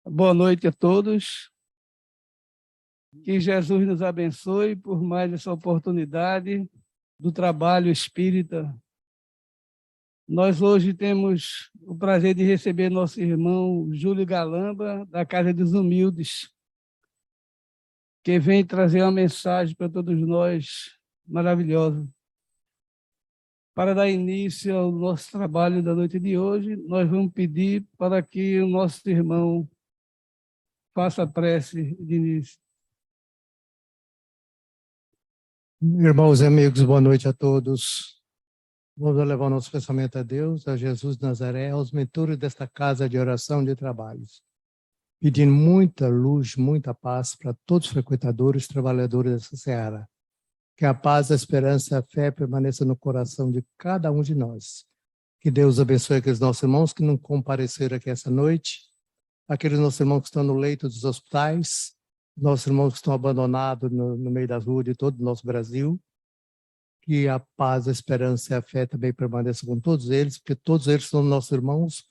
Boa noite a todos. Que Jesus nos abençoe por mais essa oportunidade do trabalho espírita. Nós hoje temos o prazer de receber nosso irmão Júlio Galamba, da Casa dos Humildes, que vem trazer uma mensagem para todos nós maravilhosa. Para dar início ao nosso trabalho da noite de hoje, nós vamos pedir para que o nosso irmão faça a prece de início. Irmãos e amigos, boa noite a todos. Vamos levar o nosso pensamento a Deus, a Jesus de Nazaré, aos mentores desta casa de oração e de trabalhos, pedindo muita luz, muita paz para todos os frequentadores, trabalhadores dessa seara. Que a paz, a esperança e a fé permaneçam no coração de cada um de nós. Que Deus abençoe aqueles nossos irmãos que não compareceram aqui essa noite, aqueles nossos irmãos que estão no leito dos hospitais, nossos irmãos que estão abandonados no meio das ruas de todo o nosso Brasil. Que a paz, a esperança e a fé também permaneçam com todos eles, porque todos eles são nossos irmãos,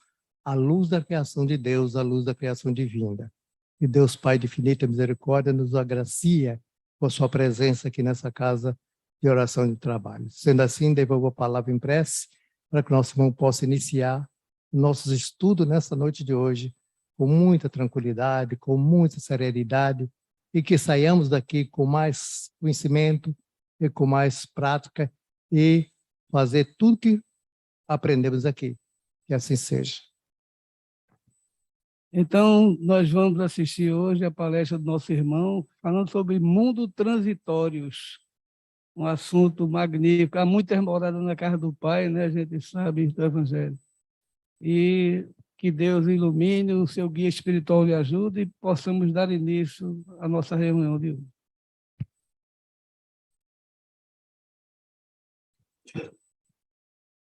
à luz da criação de Deus, à luz da criação divina. Que Deus Pai de infinita misericórdia nos agracia com a sua presença aqui nessa casa de oração e de trabalho. Sendo assim, devolvo a palavra em prece para que o nosso irmão possa iniciar nossos estudos nessa noite de hoje com muita tranquilidade, com muita serenidade, e que saiamos daqui com mais conhecimento e com mais prática e fazer tudo que aprendemos aqui. Que assim seja. Então, nós vamos assistir hoje a palestra do nosso irmão, falando sobre mundo transitórios, um assunto magnífico. Há muitas moradas na casa do Pai, né? A gente sabe do Evangelho. E que Deus ilumine, o seu guia espiritual lhe ajude e possamos dar início à nossa reunião de hoje.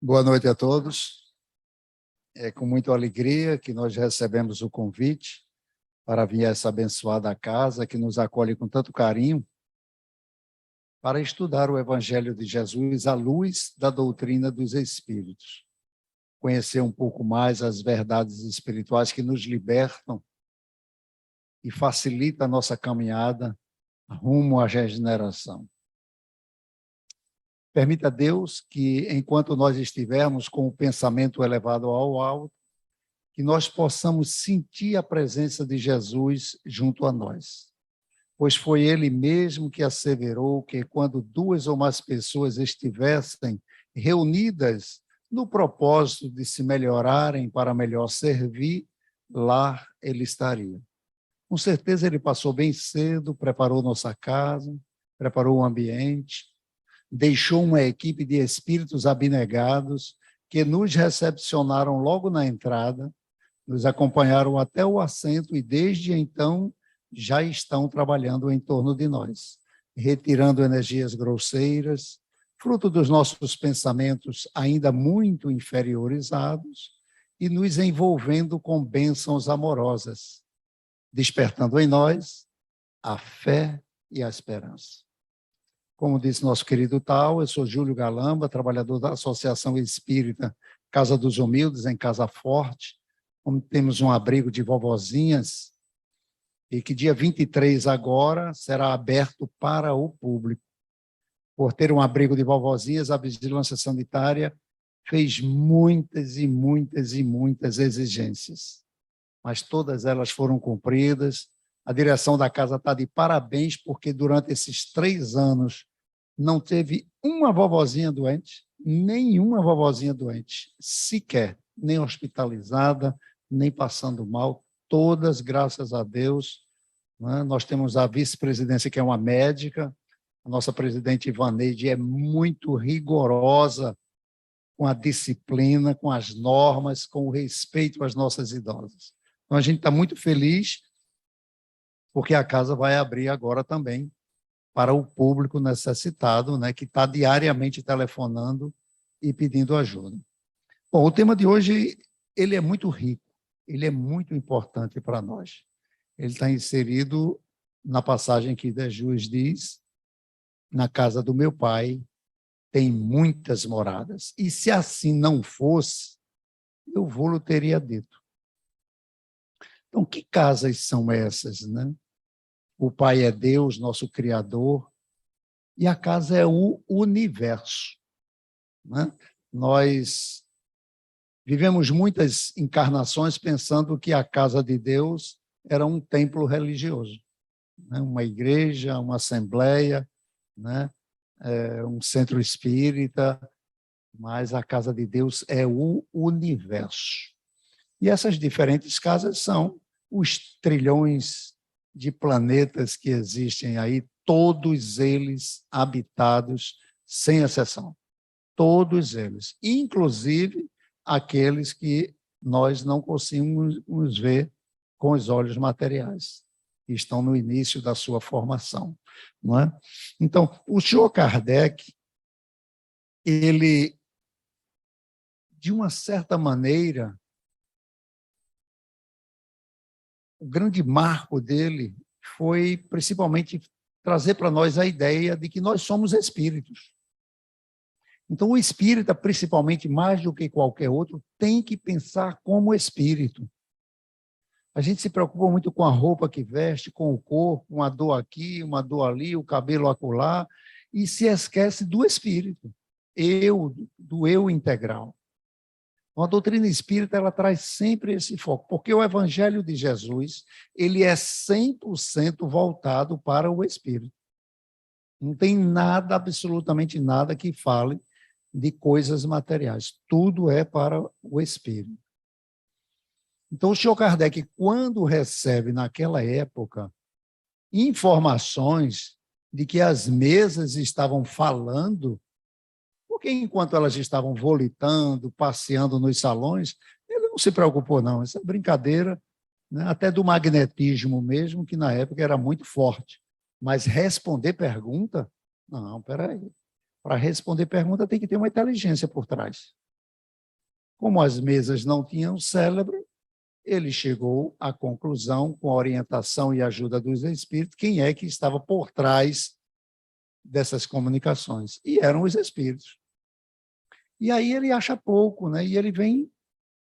Boa noite a todos. É com muita alegria que nós recebemos o convite para vir a essa abençoada casa que nos acolhe com tanto carinho para estudar o Evangelho de Jesus à luz da doutrina dos Espíritos. Conhecer um pouco mais as verdades espirituais que nos libertam e facilitam a nossa caminhada rumo à regeneração. Permita a Deus que, enquanto nós estivermos com o pensamento elevado ao alto, que nós possamos sentir a presença de Jesus junto a nós. Pois foi Ele mesmo que asseverou que, quando duas ou mais pessoas estivessem reunidas no propósito de se melhorarem para melhor servir, lá Ele estaria. Com certeza Ele passou bem cedo, preparou nossa casa, preparou o ambiente, deixou uma equipe de espíritos abnegados que nos recepcionaram logo na entrada, nos acompanharam até o assento e desde então já estão trabalhando em torno de nós, retirando energias grosseiras, fruto dos nossos pensamentos ainda muito inferiorizados e nos envolvendo com bênçãos amorosas, despertando em nós a fé e a esperança. Como disse nosso querido Tal, eu sou Júlio Galamba, trabalhador da Associação Espírita Casa dos Humildes, em Casa Forte, onde temos um abrigo de vovozinhas, e que dia 23 agora será aberto para o público. Por ter um abrigo de vovozinhas, a Vigilância Sanitária fez muitas e muitas e muitas exigências, mas todas elas foram cumpridas. A direção da casa está de parabéns, porque durante esses 3 anos não teve uma vovozinha doente, nenhuma vovozinha doente, sequer, nem hospitalizada, nem passando mal, todas, graças a Deus. Né? Nós temos a vice-presidência, que é uma médica, a nossa presidente Ivaneide é muito rigorosa com a disciplina, com as normas, com o respeito às nossas idosas. Então, a gente está muito feliz, porque a casa vai abrir agora também para o público necessitado, né, que está diariamente telefonando e pedindo ajuda. Bom, o tema de hoje, ele é muito rico, ele é muito importante para nós. Ele está inserido na passagem que Jesus diz: na casa do meu Pai tem muitas moradas, e se assim não fosse, eu vou-lhe teria dito. Então, que casas são essas, né? O Pai é Deus, nosso Criador, e a casa é o universo, né? Nós vivemos muitas encarnações pensando que a casa de Deus era um templo religioso, né? Uma igreja, uma assembleia, né? Um centro espírita, mas a casa de Deus é o universo. E essas diferentes casas são os trilhões de planetas que existem aí, todos eles habitados, sem exceção. Todos eles, inclusive aqueles que nós não conseguimos ver com os olhos materiais, que estão no início da sua formação, não é? Então, o senhor Kardec, ele, de uma certa maneira, o grande marco dele foi principalmente trazer para nós a ideia de que nós somos espíritos. Então, o espírita, principalmente, mais do que qualquer outro, tem que pensar como espírito. A gente se preocupa muito com a roupa que veste, com o corpo, uma dor aqui, uma dor ali, o cabelo acolá, e se esquece do espírito, do eu integral. A doutrina espírita, ela traz sempre esse foco, porque o evangelho de Jesus, ele é 100% voltado para o espírito. Não tem nada, absolutamente nada, que fale de coisas materiais. Tudo é para o espírito. Então, o senhor Kardec, quando recebe, naquela época, informações de que as mesas estavam falando, porque enquanto elas estavam volitando, passeando nos salões, ele não se preocupou, não. Essa brincadeira, né, até do magnetismo mesmo, que na época era muito forte. Mas responder pergunta? Não, peraí. Para responder pergunta tem que ter uma inteligência por trás. Como as mesas não tinham cérebro, ele chegou à conclusão, com a orientação e ajuda dos espíritos, quem é que estava por trás dessas comunicações. E eram os espíritos. E aí ele acha pouco, né? E ele vem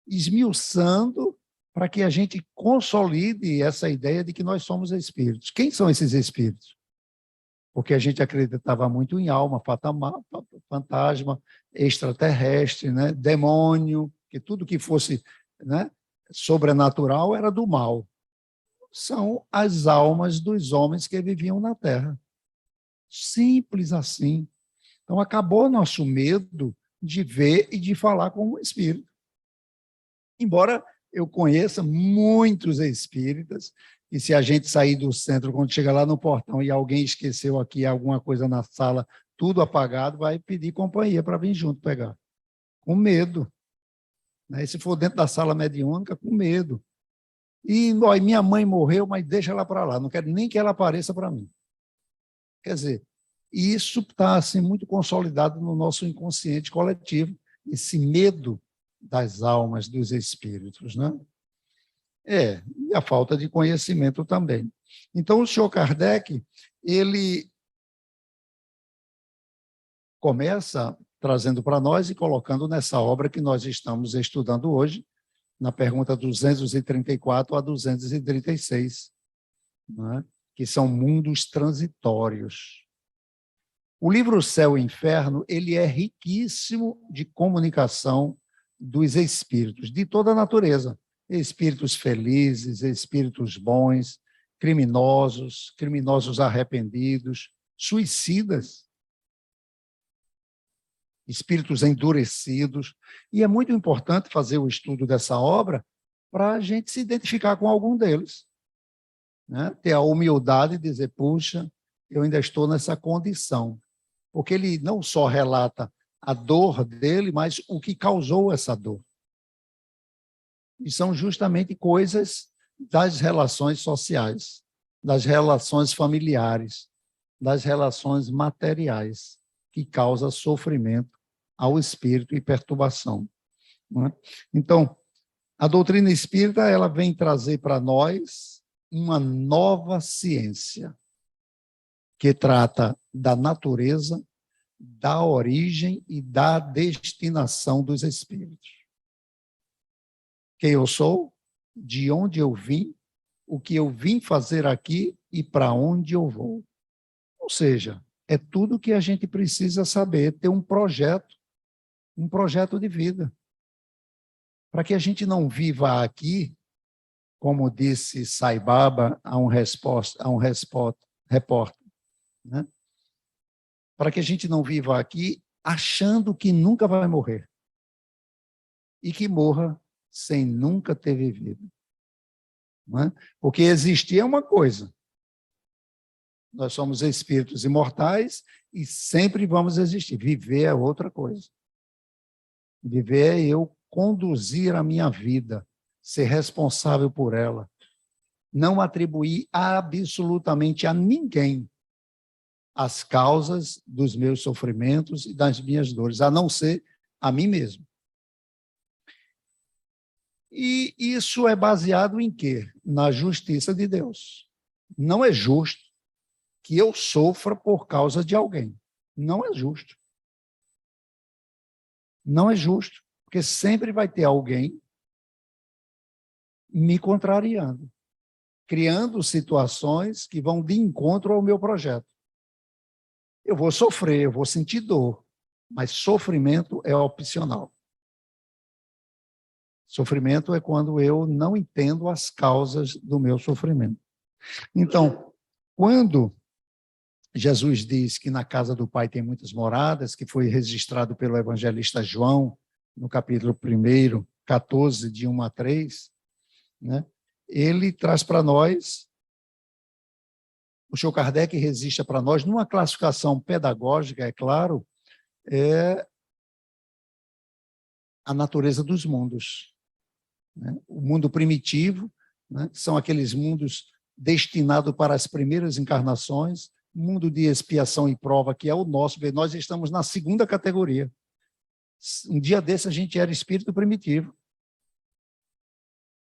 esmiuçando para que a gente consolide essa ideia de que nós somos espíritos. Quem são esses espíritos? Porque a gente acreditava muito em alma, fantasma, extraterrestre, né? Demônio, que tudo que fosse, né, sobrenatural era do mal. São as almas dos homens que viviam na Terra. Simples assim. Então, acabou nosso medo de ver e de falar com o espírito. Embora eu conheça muitos espíritas, e se a gente sair do centro, quando chega lá no portão e alguém esqueceu aqui alguma coisa na sala, tudo apagado, vai pedir companhia para vir junto pegar. Com medo. Né? E se for dentro da sala mediúnica, com medo. E ó, minha mãe morreu, mas deixa ela para lá, não quero nem que ela apareça para mim. Quer dizer, isso está assim, muito consolidado no nosso inconsciente coletivo, esse medo das almas, dos espíritos, né? E a falta de conhecimento também. Então, o senhor Kardec, ele começa trazendo para nós e colocando nessa obra que nós estamos estudando hoje, na pergunta 234 a 236, né? Que são mundos transitórios. O livro Céu e Inferno, ele é riquíssimo de comunicação dos espíritos, de toda a natureza. Espíritos felizes, espíritos bons, criminosos, criminosos arrependidos, suicidas, espíritos endurecidos. E é muito importante fazer o estudo dessa obra para a gente se identificar com algum deles, né? Ter a humildade de dizer, puxa, eu ainda estou nessa condição. Porque ele não só relata a dor dele, mas o que causou essa dor. E são justamente coisas das relações sociais, das relações familiares, das relações materiais, que causam sofrimento ao espírito e perturbação. Não é? Então, a doutrina espírita, ela vem trazer para nós uma nova ciência, que trata da natureza, da origem e da destinação dos espíritos. Quem eu sou? de onde eu vim, o que eu vim fazer aqui e para onde eu vou. Ou seja, é tudo que a gente precisa saber, ter um projeto de vida. Para que a gente não viva aqui, como disse Sai Baba a um repórter, né? Para que a gente não viva aqui achando que nunca vai morrer e que morra sem nunca ter vivido. Não é? Porque existir é uma coisa. Nós somos espíritos imortais e sempre vamos existir. Viver é outra coisa. Viver é eu conduzir a minha vida, ser responsável por ela, não atribuir absolutamente a ninguém as causas dos meus sofrimentos e das minhas dores, a não ser a mim mesmo. E isso é baseado em quê? Na justiça de Deus. Não é justo que eu sofra por causa de alguém. Não é justo. Não é justo, porque sempre vai ter alguém me contrariando, criando situações que vão de encontro ao meu projeto. Eu vou sofrer, eu vou sentir dor, mas sofrimento é opcional. Sofrimento é quando eu não entendo as causas do meu sofrimento. Então, quando Jesus diz que na casa do Pai tem muitas moradas, que foi registrado pelo evangelista João, no capítulo 1, 14, de 1 a 3, né? Ele traz para nós, o Allan Kardec registra para nós, numa classificação pedagógica, é claro, a natureza dos mundos. Né? O mundo primitivo, né? São aqueles mundos destinados para as primeiras encarnações, mundo de expiação e prova, que é o nosso, nós estamos na segunda categoria. Um dia desse a gente era espírito primitivo.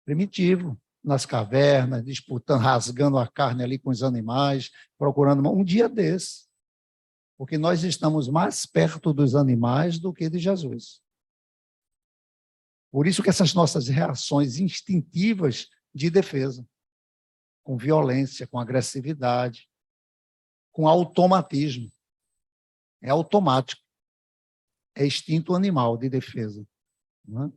Primitivo, nas cavernas, disputando, rasgando a carne ali com os animais, procurando um dia desse. Porque nós estamos mais perto dos animais do que de Jesus. Por isso que essas nossas reações instintivas de defesa, com violência, com agressividade, com automatismo. É automático. É instinto animal de defesa. Não é?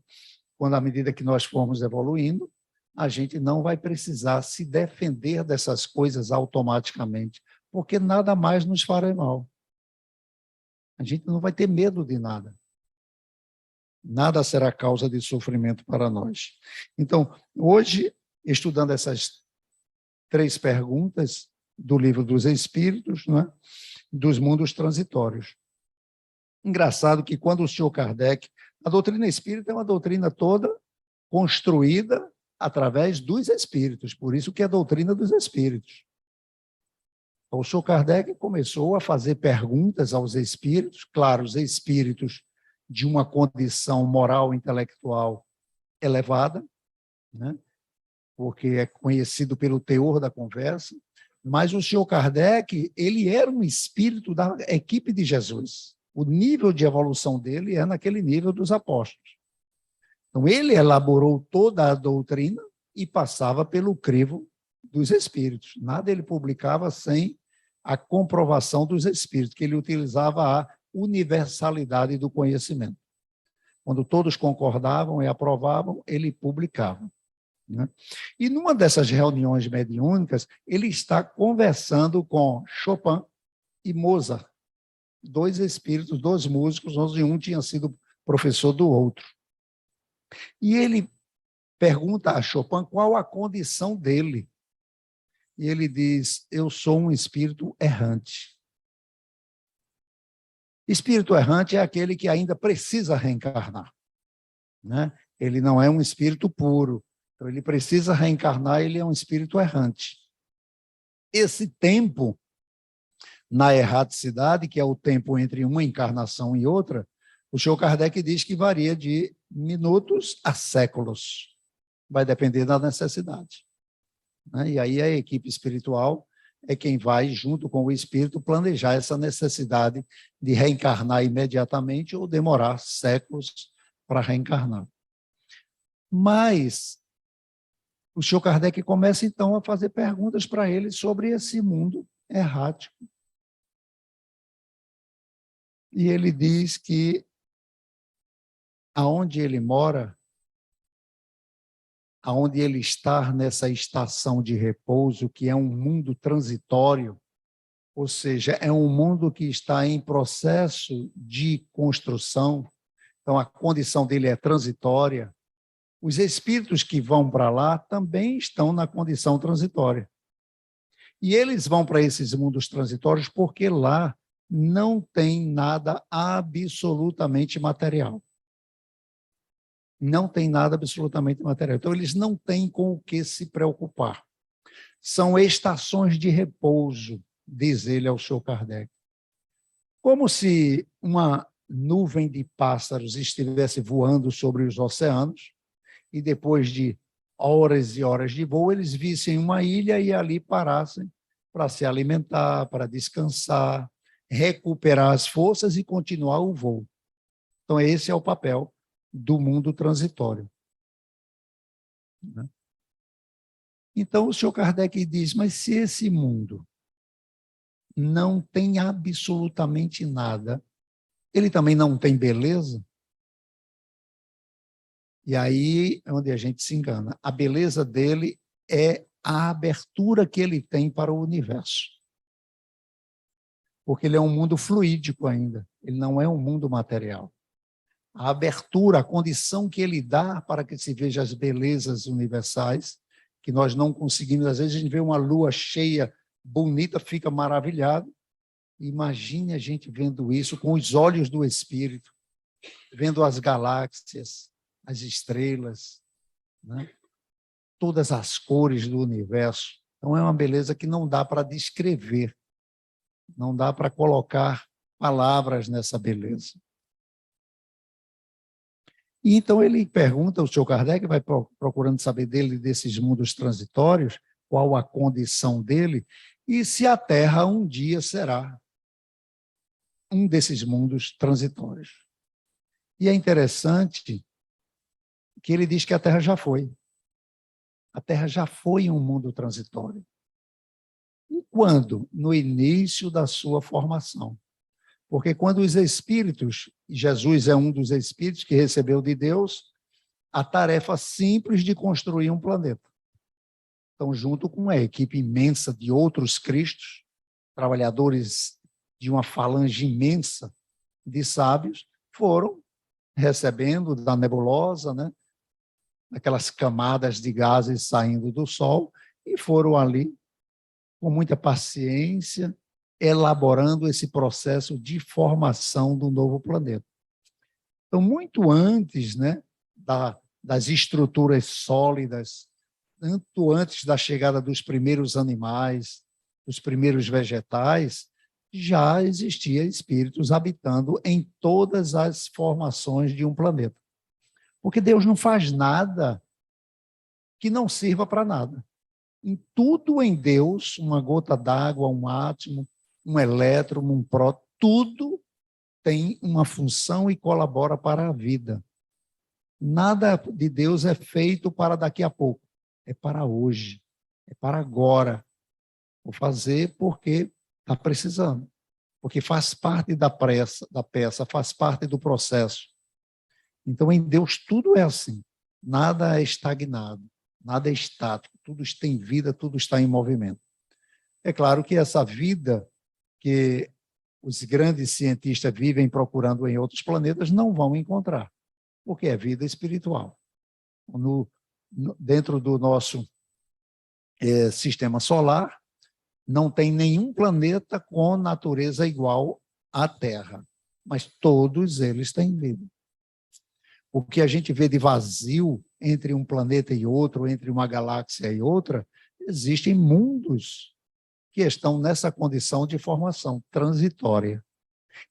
Quando, à medida que nós formos evoluindo, a gente não vai precisar se defender dessas coisas automaticamente, porque nada mais nos fará mal. A gente não vai ter medo de nada. Nada será causa de sofrimento para nós. Então, hoje, estudando essas 3 perguntas do Livro dos Espíritos, não é? Dos mundos transitórios. Engraçado que quando o senhor Kardec, a doutrina espírita é uma doutrina toda construída através dos espíritos, por isso que é a doutrina dos espíritos. Então, o senhor Kardec começou a fazer perguntas aos espíritos, claro, os espíritos de uma condição moral, intelectual elevada, né? Porque é conhecido pelo teor da conversa, mas o senhor Kardec, ele era um espírito da equipe de Jesus. O nível de evolução dele é naquele nível dos apóstolos. Então, ele elaborou toda a doutrina e passava pelo crivo dos espíritos. Nada ele publicava sem a comprovação dos espíritos, que ele utilizava a universalidade do conhecimento. Quando todos concordavam e aprovavam, ele publicava. Né? E numa dessas reuniões mediúnicas, ele está conversando com Chopin e Mozart, 2 espíritos, 2 músicos, onde um tinha sido professor do outro. E ele pergunta a Chopin qual a condição dele. E ele diz, eu sou um espírito errante. Espírito errante é aquele que ainda precisa reencarnar. Né? Ele não é um espírito puro. Então, ele precisa reencarnar, ele é um espírito errante. Esse tempo, na erraticidade, que é o tempo entre uma encarnação e outra, o senhor Kardec diz que varia de minutos a séculos. Vai depender da necessidade. Né? E aí a equipe espiritual é quem vai, junto com o espírito, planejar essa necessidade de reencarnar imediatamente ou demorar séculos para reencarnar. Mas o senhor Kardec começa, então, a fazer perguntas para ele sobre esse mundo errático. E ele diz que aonde ele mora, aonde ele está nessa estação de repouso, que é um mundo transitório, ou seja, é um mundo que está em processo de construção, então a condição dele é transitória. Os espíritos que vão para lá também estão na condição transitória. E eles vão para esses mundos transitórios porque lá não tem nada absolutamente material. Não tem nada absolutamente material. Então, eles não têm com o que se preocupar. São estações de repouso, diz ele ao senhor Kardec. Como se uma nuvem de pássaros estivesse voando sobre os oceanos, e depois de horas e horas de voo, eles vissem uma ilha e ali parassem para se alimentar, para descansar, recuperar as forças e continuar o voo. Então, esse é o papel do mundo transitório. Então, o senhor Kardec diz, mas se esse mundo não tem absolutamente nada, ele também não tem beleza? E aí é onde a gente se engana. A beleza dele é a abertura que ele tem para o universo. Porque ele é um mundo fluídico ainda, ele não é um mundo material. A abertura, a condição que ele dá para que se veja as belezas universais, que nós não conseguimos. Às vezes a gente vê uma lua cheia, bonita, fica maravilhado. Imagine a gente vendo isso com os olhos do espírito, vendo as galáxias, as estrelas, né? Todas as cores do universo. Então é uma beleza que não dá para descrever, não dá para colocar palavras nessa beleza. E então ele pergunta, o senhor Kardec vai procurando saber dele, desses mundos transitórios, qual a condição dele, e se a Terra um dia será um desses mundos transitórios. E é interessante que ele diz que a Terra já foi. A Terra já foi um mundo transitório. E quando? No início da sua formação. Porque quando os espíritos, e Jesus é um dos espíritos que recebeu de Deus a tarefa simples de construir um planeta. Então, junto com a equipe imensa de outros cristos, trabalhadores de uma falange imensa de sábios, foram recebendo da nebulosa, né, aquelas camadas de gases saindo do Sol, e foram ali, com muita paciência, elaborando esse processo de formação do novo planeta. Então, muito antes, né, das estruturas sólidas, tanto antes da chegada dos primeiros animais, dos primeiros vegetais, já existia espíritos habitando em todas as formações de um planeta. Porque Deus não faz nada que não sirva para nada. Em tudo em Deus, uma gota d'água, um átomo, um elétron, um próton, tudo tem uma função e colabora para a vida. Nada de Deus é feito para daqui a pouco, é para hoje, é para agora. Vou fazer porque está precisando, porque faz parte da peça, faz parte do processo. Então, em Deus, tudo é assim, nada é estagnado, nada é estático, tudo tem vida, tudo está em movimento. É claro que essa vida que os grandes cientistas vivem procurando em outros planetas não vão encontrar, porque é vida espiritual. Dentro do nosso sistema solar, não tem nenhum planeta com natureza igual à Terra, mas todos eles têm vida. O que a gente vê de vazio entre um planeta e outro, entre uma galáxia e outra, existem mundos que estão nessa condição de formação transitória.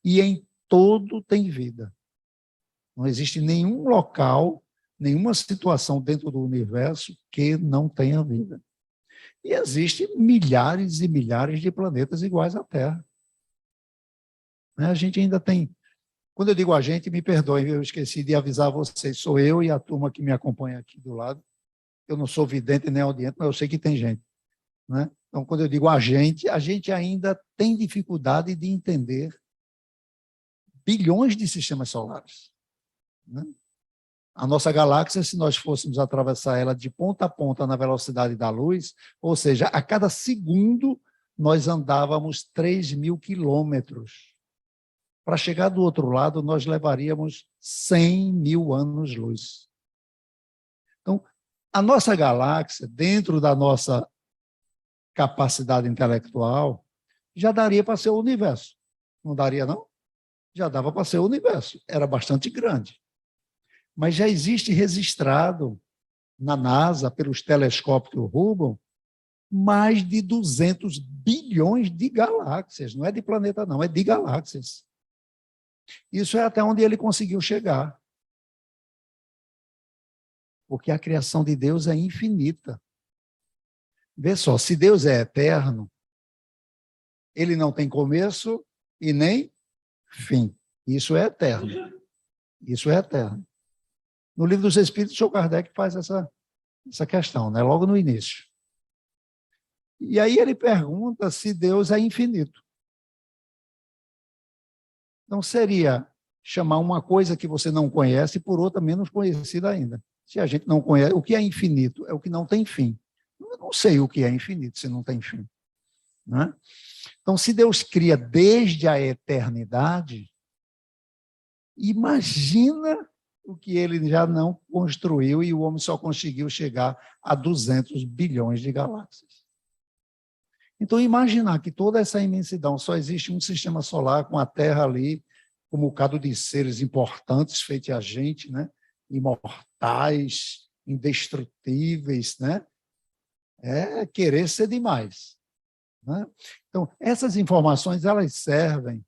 E em todo tem vida. Não existe nenhum local, nenhuma situação dentro do universo que não tenha vida. E existem milhares e milhares de planetas iguais à Terra. A gente ainda tem... Quando eu digo a gente, me perdoe, eu esqueci de avisar vocês, sou eu e a turma que me acompanha aqui do lado. Eu não sou vidente nem audiente, mas eu sei que tem gente, né? Então, quando eu digo a gente ainda tem dificuldade de entender bilhões de sistemas solares, né? A nossa galáxia, se nós fôssemos atravessar ela de ponta a ponta na velocidade da luz, ou seja, a cada segundo nós andávamos 3.000 quilômetros. Para chegar do outro lado, nós levaríamos 100.000 anos-luz. Então, a nossa galáxia, dentro da nossa capacidade intelectual, já daria para ser o universo. Não daria, não? Já dava para ser o universo. Era bastante grande. Mas já existe registrado na NASA, pelos telescópios Hubble, mais de 200 bilhões de galáxias. Não é de planeta, não, é de galáxias. Isso é até onde ele conseguiu chegar. Porque a criação de Deus é infinita. Vê só, se Deus é eterno, ele não tem começo e nem fim. Isso é eterno. Isso é eterno. No Livro dos Espíritos, o Sr. Kardec faz essa questão, né? Logo no início. E aí ele pergunta se Deus é infinito. Então, seria chamar uma coisa que você não conhece por outra menos conhecida ainda. Se a gente não conhece, o que é infinito? É o que não tem fim. Eu não sei o que é infinito se não tem fim, né? Então, se Deus cria desde a eternidade, imagina o que ele já não construiu e o homem só conseguiu chegar a 200 bilhões de galáxias. Então, imaginar que toda essa imensidão, só existe um sistema solar com a Terra ali, como um bocado de seres importantes, feitos a gente, né? Imortais, indestrutíveis, né? É querer ser demais, né? Então, essas informações, elas servem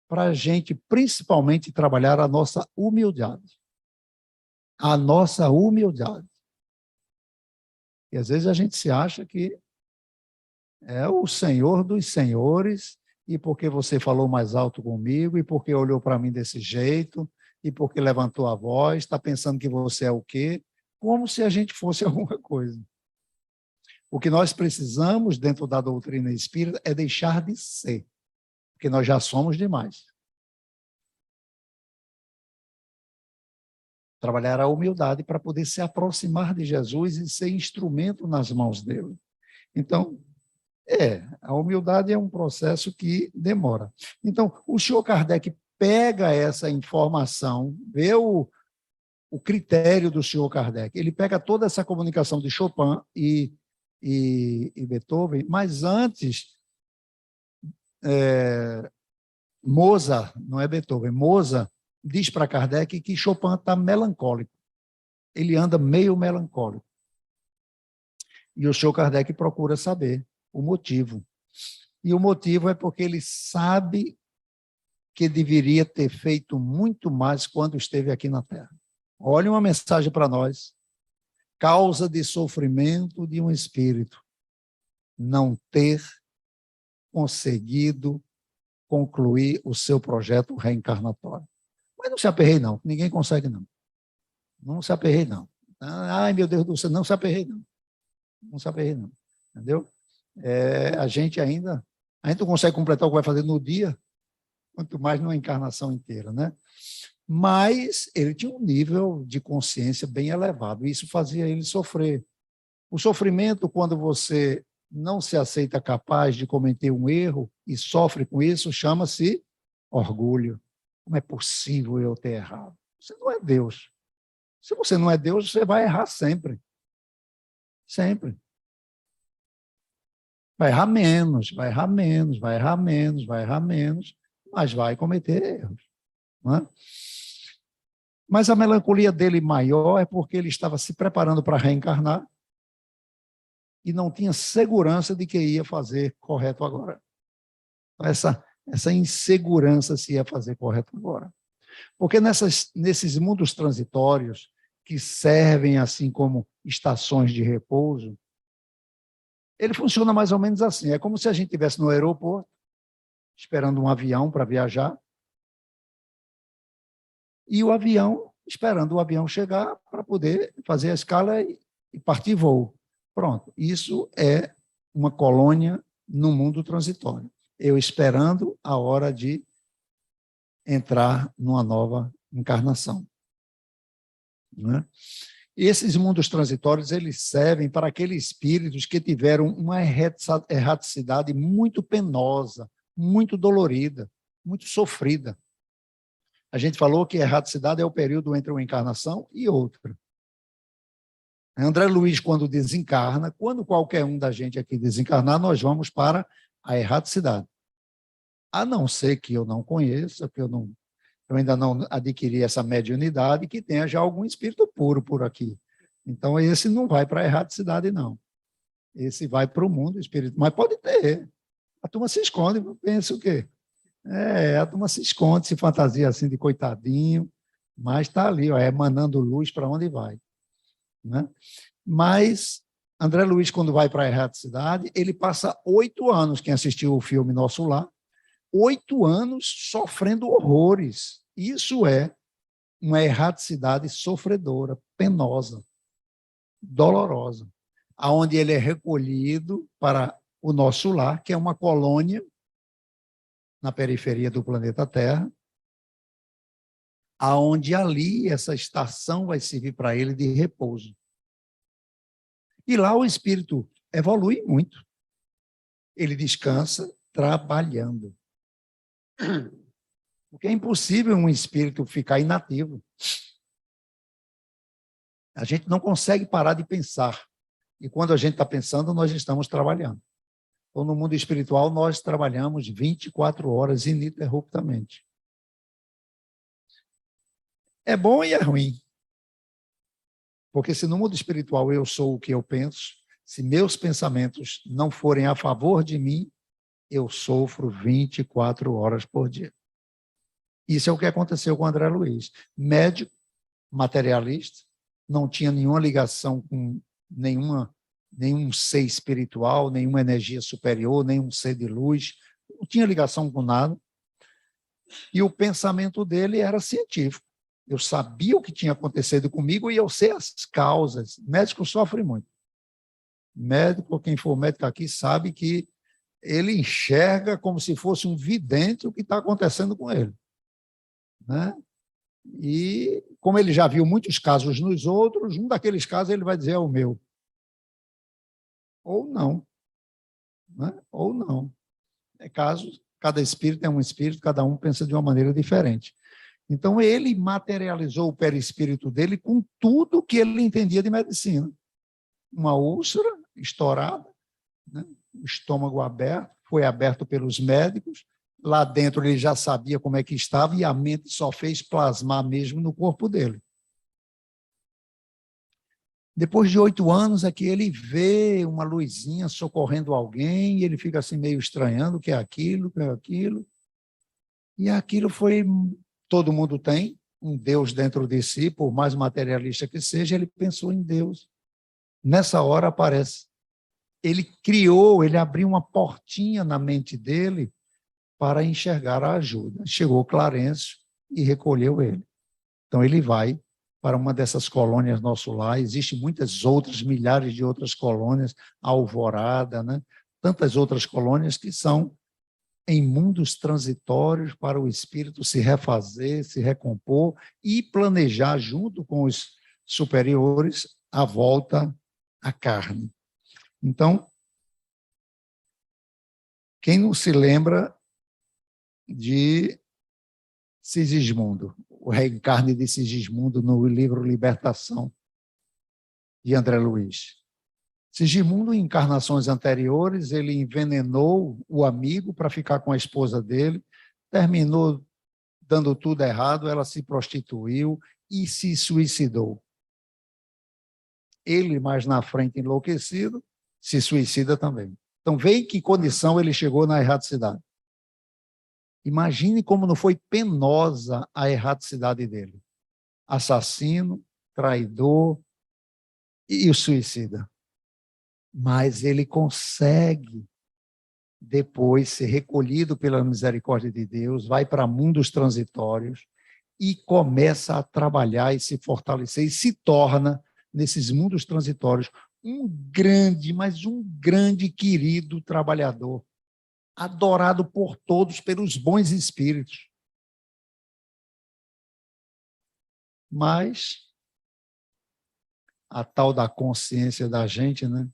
para a gente, principalmente, trabalhar a nossa humildade. A nossa humildade. E às vezes a gente se acha que é o Senhor dos senhores, e porque você falou mais alto comigo, e porque olhou para mim desse jeito, e porque levantou a voz, está pensando que você é o quê? Como se a gente fosse alguma coisa. O que nós precisamos, dentro da doutrina espírita, é deixar de ser, porque nós já somos demais. Trabalhar a humildade para poder se aproximar de Jesus e ser instrumento nas mãos dele. Então, a humildade é um processo que demora. Então, o senhor Kardec pega essa informação, vê o critério do senhor Kardec, ele pega toda essa comunicação de Chopin e Beethoven, mas antes, Mozart, não é Beethoven, Mozart diz para Kardec que Chopin está melancólico, ele anda meio melancólico. E o senhor Kardec procura saber o motivo. E o motivo é porque ele sabe que deveria ter feito muito mais quando esteve aqui na Terra. Olha uma mensagem para nós. Causa de sofrimento de um espírito não ter conseguido concluir o seu projeto reencarnatório. Mas não se aperrei, não. Ninguém consegue, não. Não se aperrei, não. Ai, meu Deus do céu, não se aperrei, não. Não se aperrei, não. Entendeu? A gente ainda não consegue completar o que vai fazer no dia, quanto mais numa encarnação inteira, né? Mas ele tinha um nível de consciência bem elevado, e isso fazia ele sofrer. O sofrimento, quando você não se aceita capaz de cometer um erro e sofre com isso, chama-se orgulho. Como é possível eu ter errado? Você não é Deus. Se você não é Deus, você vai errar sempre. Sempre. Vai errar menos, vai errar menos, vai errar menos, vai errar menos, mas vai cometer erros, não é? Mas a melancolia dele maior é porque ele estava se preparando para reencarnar e não tinha segurança de que ia fazer correto agora. Essa insegurança se ia fazer correto agora. Porque nesses mundos transitórios, que servem assim como estações de repouso, ele funciona mais ou menos assim. É como se a gente estivesse no aeroporto, esperando um avião para viajar, e o avião, esperando o avião chegar para poder fazer a escala e partir voo. Pronto, isso é uma colônia no mundo transitório. Eu esperando a hora de entrar numa nova encarnação. Né? Esses mundos transitórios, eles servem para aqueles espíritos que tiveram uma erraticidade muito penosa, muito dolorida, muito sofrida. A gente falou que a erraticidade é o período entre uma encarnação e outra. André Luiz, quando desencarna, quando qualquer um da gente aqui desencarnar, nós vamos para a erraticidade. A não ser que eu não conheça, que eu ainda não adquiri essa mediunidade, que tenha já algum espírito puro por aqui. Então, esse não vai para a erraticidade, não. Esse vai para o mundo espírito. Mas pode ter. A turma se esconde, pensa o quê? A turma se esconde, se fantasia assim de coitadinho, mas está ali, ó, emanando luz para onde vai. Né? Mas André Luiz, quando vai para a erraticidade, ele passa 8 anos, quem assistiu o filme Nosso Lar, 8 anos sofrendo horrores. Isso é uma erraticidade sofredora, penosa, dolorosa, aonde ele é recolhido para o Nosso Lar, que é uma colônia na periferia do planeta Terra, aonde ali essa estação vai servir para ele de repouso. E lá o espírito evolui muito. Ele descansa trabalhando. Porque é impossível um espírito ficar inativo. A gente não consegue parar de pensar. E quando a gente está pensando, nós estamos trabalhando. Então, no mundo espiritual, nós trabalhamos 24 horas ininterruptamente. É bom e é ruim. Porque se no mundo espiritual eu sou o que eu penso, se meus pensamentos não forem a favor de mim, eu sofro 24 horas por dia. Isso é o que aconteceu com o André Luiz. Médico, materialista, não tinha nenhuma ligação com nenhum ser espiritual, nenhuma energia superior, nenhum ser de luz, não tinha ligação com nada. E o pensamento dele era científico. Eu sabia o que tinha acontecido comigo e eu sei as causas. Médico sofre muito. Médico, quem for médico aqui, sabe que ele enxerga como se fosse um vidente o que está acontecendo com ele. Né? E, como ele já viu muitos casos nos outros, um daqueles casos ele vai dizer é o meu. Ou não. Né? Ou não. É caso, cada espírito é um espírito, cada um pensa de uma maneira diferente. Então, ele materializou o perispírito dele com tudo que ele entendia de medicina. Uma úlcera estourada, né? O estômago aberto, foi aberto pelos médicos, lá dentro ele já sabia como é que estava e a mente só fez plasmar mesmo no corpo dele. Depois de 8 anos é que ele vê uma luzinha socorrendo alguém e ele fica assim meio estranhando o que é aquilo, o que é aquilo. E aquilo foi... Todo mundo tem um Deus dentro de si, por mais materialista que seja, ele pensou em Deus. Nessa hora aparece. Ele criou, ele abriu uma portinha na mente dele para enxergar a ajuda. Chegou Clarencio e recolheu ele. Então ele vai para uma dessas colônias Nosso Lar. Existem muitas outras, milhares de outras colônias, Alvorada, né? Tantas outras colônias que são em mundos transitórios para o espírito se refazer, se recompor e planejar junto com os superiores a volta à carne. Então, quem não se lembra de Sigismundo, o reencarne de Sigismundo no livro Libertação, de André Luiz. Sigismundo, em encarnações anteriores, ele envenenou o amigo para ficar com a esposa dele, terminou dando tudo errado, ela se prostituiu e se suicidou. Ele, mais na frente, enlouquecido, se suicida também. Então, vê em que condição ele chegou na erraticidade. Imagine como não foi penosa a erraticidade dele. Assassino, traidor e o suicida. Mas ele consegue depois ser recolhido pela misericórdia de Deus, vai para mundos transitórios e começa a trabalhar e se fortalecer e se torna nesses mundos transitórios, um grande, mas um grande querido trabalhador, adorado por todos, pelos bons espíritos. Mas a tal da consciência da gente, né?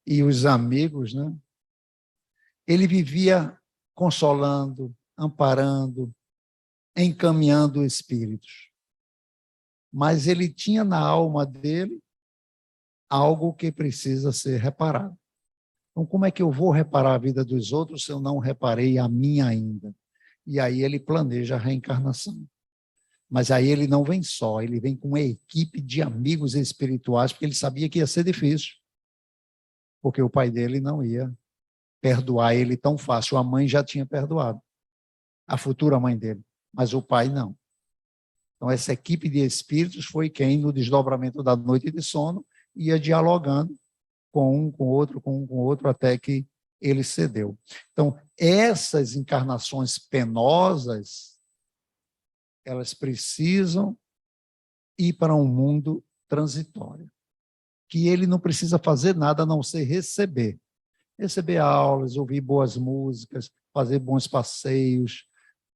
E os amigos, né? Ele vivia consolando, amparando, encaminhando espíritos. Mas ele tinha na alma dele algo que precisa ser reparado. Então, como é que eu vou reparar a vida dos outros se eu não reparei a minha ainda? E aí ele planeja a reencarnação. Mas aí ele não vem só, ele vem com uma equipe de amigos espirituais, porque ele sabia que ia ser difícil. Porque o pai dele não ia perdoar ele tão fácil. A mãe já tinha perdoado, a futura mãe dele, mas o pai não. Então, essa equipe de espíritos foi quem, no desdobramento da noite de sono, ia dialogando com um, com outro, com um, com outro, até que ele cedeu. Então, essas encarnações penosas, elas precisam ir para um mundo transitório, que ele não precisa fazer nada a não ser receber. Receber aulas, ouvir boas músicas, fazer bons passeios,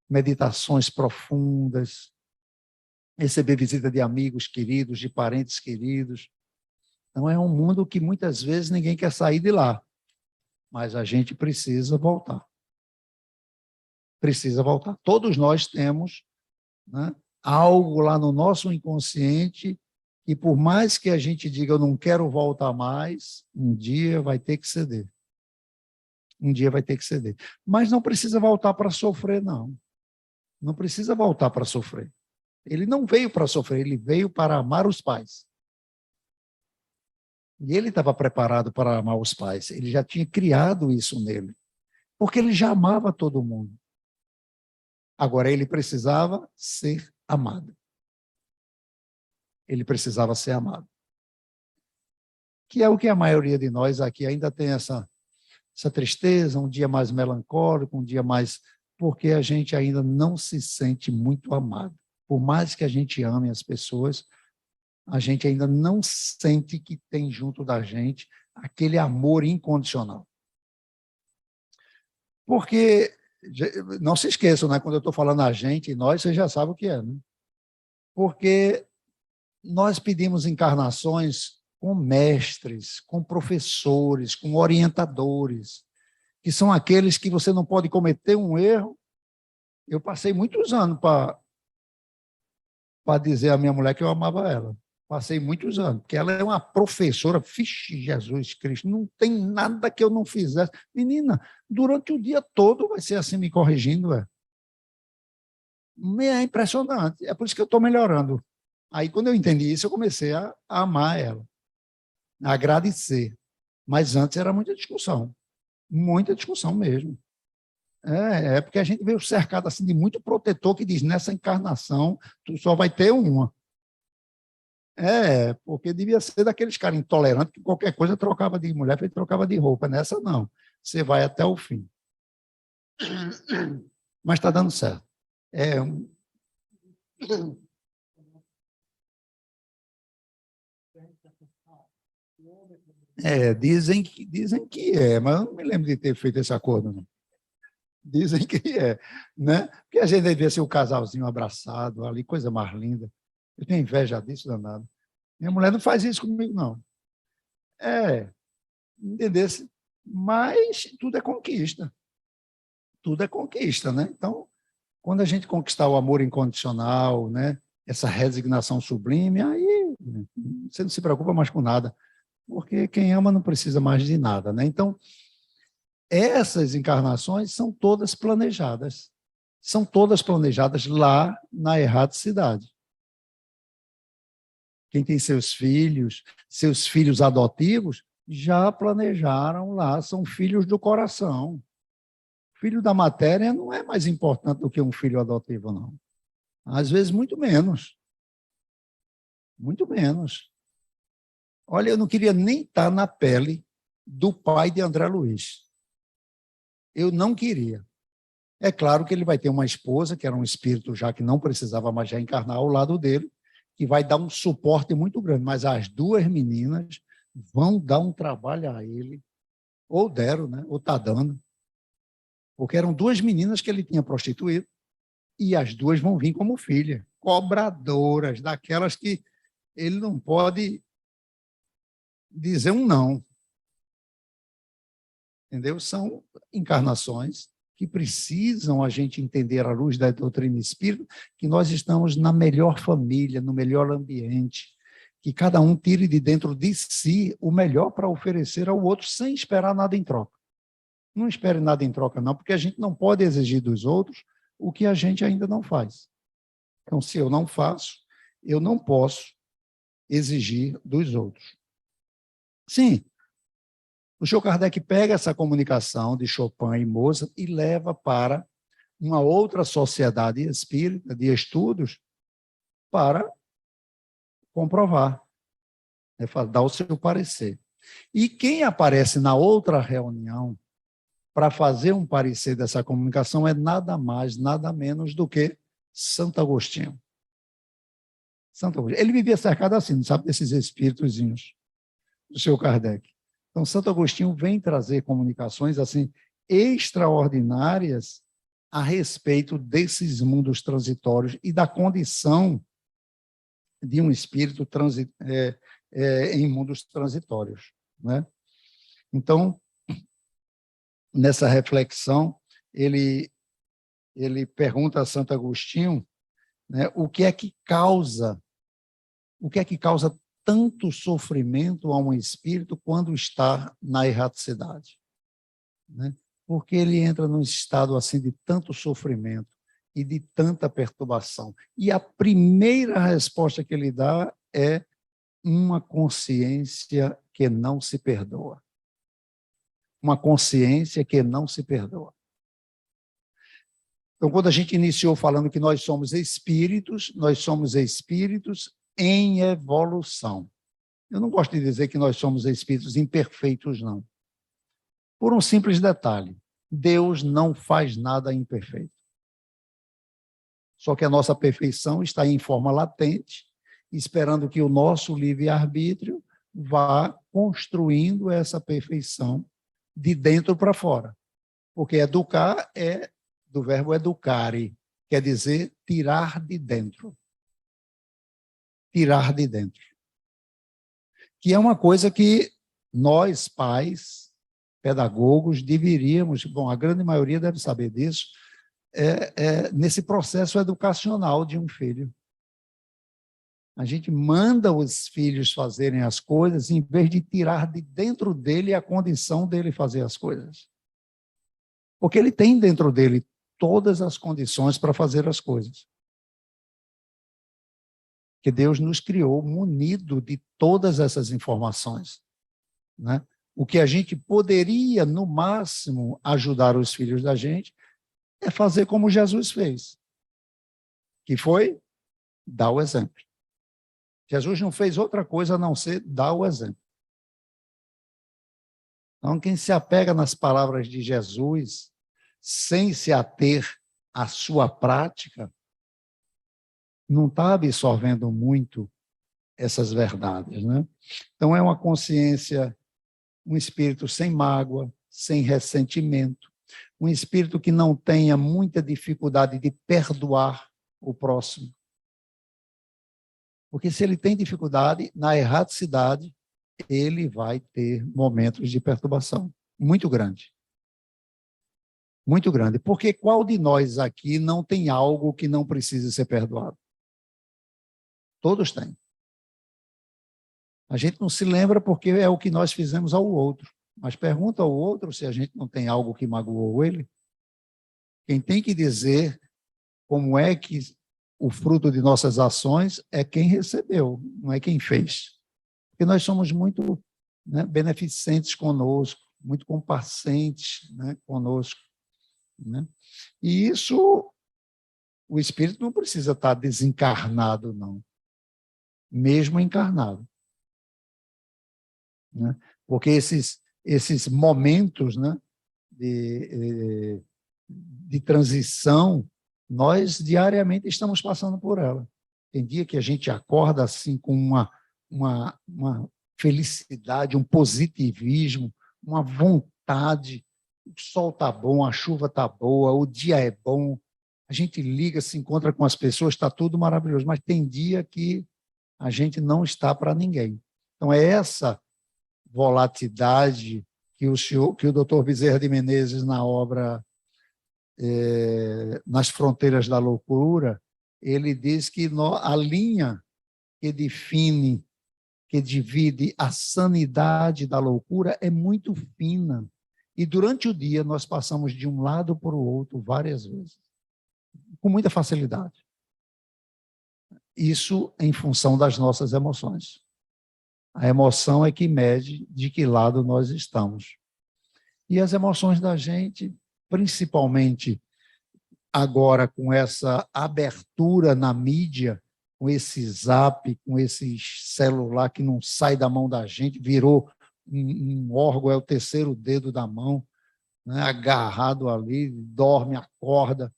meditações profundas, receber visita de amigos queridos, de parentes queridos. Então, é um mundo que muitas vezes ninguém quer sair de lá, mas a gente precisa voltar. Precisa voltar. Todos nós temos, né, algo lá no nosso inconsciente e por mais que a gente diga eu não quero voltar mais, um dia vai ter que ceder. Um dia vai ter que ceder. Mas não precisa voltar para sofrer, não. Não precisa voltar para sofrer. Ele não veio para sofrer, ele veio para amar os pais. E ele estava preparado para amar os pais. Ele já tinha criado isso nele. Porque ele já amava todo mundo. Agora, ele precisava ser amado. Ele precisava ser amado. Que é o que a maioria de nós aqui ainda tem essa tristeza, um dia mais melancólico, um dia mais... Porque a gente ainda não se sente muito amado. Por mais que a gente ame as pessoas, a gente ainda não sente que tem junto da gente aquele amor incondicional. Porque, não se esqueçam, né, quando eu estou falando a gente e nós, vocês já sabem o que é, né? Porque nós pedimos encarnações com mestres, com professores, com orientadores, que são aqueles que você não pode cometer um erro. Eu passei muitos anos para dizer à minha mulher que eu amava ela. Passei muitos anos, porque ela é uma professora, vixe, Jesus Cristo, não tem nada que eu não fizesse. Menina, durante o dia todo vai ser assim me corrigindo, é impressionante, é por isso que eu estou melhorando. Aí, quando eu entendi isso, eu comecei a amar ela, a agradecer. Mas antes era muita discussão mesmo. É porque a gente veio cercado assim, de muito protetor que diz, nessa encarnação, tu só vai ter uma. Porque devia ser daqueles caras intolerantes que qualquer coisa trocava de mulher, trocava de roupa. Nessa não, você vai até o fim. Mas está dando certo. Dizem que é, mas eu não me lembro de ter feito esse acordo, não. Dizem que é, né? Porque a gente devia ser o casalzinho abraçado ali, coisa mais linda. Eu tenho inveja disso, danado. Minha mulher não faz isso comigo, não. Entendesse? Mas tudo é conquista. Tudo é conquista, né? Então, quando a gente conquistar o amor incondicional, né? Essa resignação sublime, aí você não se preocupa mais com nada, porque quem ama não precisa mais de nada, né? Então, essas encarnações são todas planejadas. São todas planejadas lá na erraticidade. Quem tem seus filhos adotivos, já planejaram lá, são filhos do coração. Filho da matéria não é mais importante do que um filho adotivo, não. Às vezes, muito menos. Muito menos. Olha, eu não queria nem estar na pele do pai de André Luiz. Eu não queria. É claro que ele vai ter uma esposa, que era um espírito já que não precisava mais já encarnar ao lado dele, que vai dar um suporte muito grande, mas as duas meninas vão dar um trabalho a ele, ou deram, né? Ou está dando, porque eram duas meninas que ele tinha prostituído, e as duas vão vir como filha, cobradoras, daquelas que ele não pode dizer um não. Entendeu? São encarnações que precisam a gente entender à luz da doutrina espírita, que nós estamos na melhor família, no melhor ambiente, que cada um tire de dentro de si o melhor para oferecer ao outro, sem esperar nada em troca. Não espere nada em troca, não, porque a gente não pode exigir dos outros o que a gente ainda não faz. Então, se eu não faço, eu não posso exigir dos outros. Sim, o Chico Kardec pega essa comunicação de Chopin e Mozart e leva para uma outra sociedade espírita de estudos para comprovar, né, dar o seu parecer. E quem aparece na outra reunião para fazer um parecer dessa comunicação é nada mais, nada menos do que Santo Agostinho. Santo Agostinho. Ele vivia cercado assim, sabe, desses espíritozinhos do Chico Kardec. Então, Santo Agostinho vem trazer comunicações assim extraordinárias a respeito desses mundos transitórios e da condição de um espírito em mundos transitórios, né? Então, nessa reflexão, ele pergunta a Santo Agostinho, né, o que é que causa tanto sofrimento a um espírito quando está na erraticidade, né? Porque ele entra num estado assim de tanto sofrimento e de tanta perturbação. E a primeira resposta que ele dá é uma consciência que não se perdoa. Uma consciência que não se perdoa. Então, quando a gente iniciou falando que nós somos espíritos em evolução. Eu não gosto de dizer que nós somos espíritos imperfeitos, não. Por um simples detalhe, Deus não faz nada imperfeito. Só que a nossa perfeição está em forma latente, esperando que o nosso livre-arbítrio vá construindo essa perfeição de dentro para fora. Porque educar é do verbo educare, quer dizer tirar de dentro. Tirar de dentro. Que é uma coisa que nós, pais, pedagogos, deveríamos, bom, a grande maioria deve saber disso, nesse processo educacional de um filho. A gente manda os filhos fazerem as coisas em vez de tirar de dentro dele a condição dele fazer as coisas. Porque ele tem dentro dele todas as condições para fazer as coisas. Que Deus nos criou munido de todas essas informações, né? O que a gente poderia, no máximo, ajudar os filhos da gente é fazer como Jesus fez, que foi dar o exemplo. Jesus não fez outra coisa a não ser dar o exemplo. Então, quem se apega nas palavras de Jesus, sem se ater à sua prática, não está absorvendo muito essas verdades, né? Então, é uma consciência, um espírito sem mágoa, sem ressentimento, um espírito que não tenha muita dificuldade de perdoar o próximo. Porque se ele tem dificuldade na erraticidade, ele vai ter momentos de perturbação muito grande. Muito grande. Porque qual de nós aqui não tem algo que não precisa ser perdoado? Todos têm. A gente não se lembra porque é o que nós fizemos ao outro. Mas pergunta ao outro se a gente não tem algo que magoou ele. Quem tem que dizer como é que o fruto de nossas ações é quem recebeu, não é quem fez. Porque nós somos muito, né, beneficentes conosco, muito complacentes, né, conosco, né? E isso, o espírito não precisa estar desencarnado, não. Mesmo encarnado, né? Porque esses momentos, né, de transição, nós diariamente estamos passando por ela. Tem dia que a gente acorda assim com uma felicidade, um positivismo, uma vontade. O sol está bom, a chuva está boa, o dia é bom. A gente liga, se encontra com as pessoas, está tudo maravilhoso. Mas tem dia que a gente não está para ninguém. Então, é essa volatilidade que o doutor Bezerra de Menezes, na obra Nas Fronteiras da Loucura, ele diz que a linha que define, que divide a sanidade da loucura é muito fina. E durante o dia nós passamos de um lado para o outro várias vezes, com muita facilidade. Isso em função das nossas emoções. A emoção é que mede de que lado nós estamos. E as emoções da gente, principalmente agora com essa abertura na mídia, com esse zap, com esse celular que não sai da mão da gente, virou um órgão, é o terceiro dedo da mão, né, agarrado ali, dorme, acorda,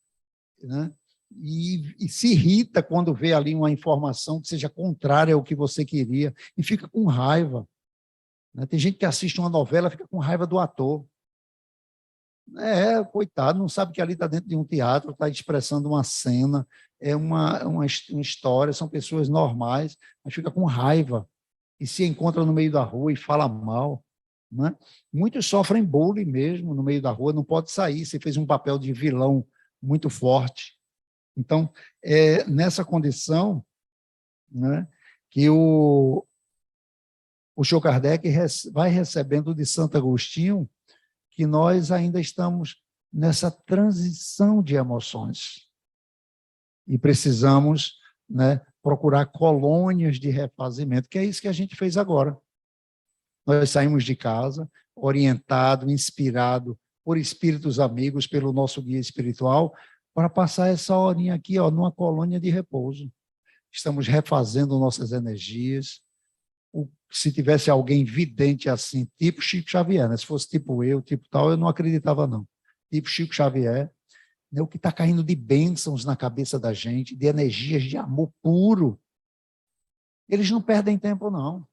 né, e se irrita quando vê ali uma informação que seja contrária ao que você queria, e fica com raiva. Né? Tem gente que assiste uma novela e fica com raiva do ator. Coitado, não sabe que ali está dentro de um teatro, está expressando uma cena, é uma história, são pessoas normais, mas fica com raiva e se encontra no meio da rua e fala mal. Né? Muitos sofrem bullying mesmo no meio da rua, não pode sair, você fez um papel de vilão muito forte. Então, é nessa condição, né, que o Chico Kardec vai recebendo de Santo Agostinho que nós ainda estamos nessa transição de emoções e precisamos, né, procurar colônias de refazimento, que é isso que a gente fez agora. Nós saímos de casa orientado, inspirado por espíritos amigos, pelo nosso guia espiritual, para passar essa horinha aqui, numa colônia de repouso. Estamos refazendo nossas energias. Se tivesse alguém vidente assim, tipo Chico Xavier, né? Se fosse tipo eu, tipo tal, eu não acreditava não. Tipo Chico Xavier, né? O que está caindo de bênçãos na cabeça da gente, de energias de amor puro. Eles não perdem tempo, não.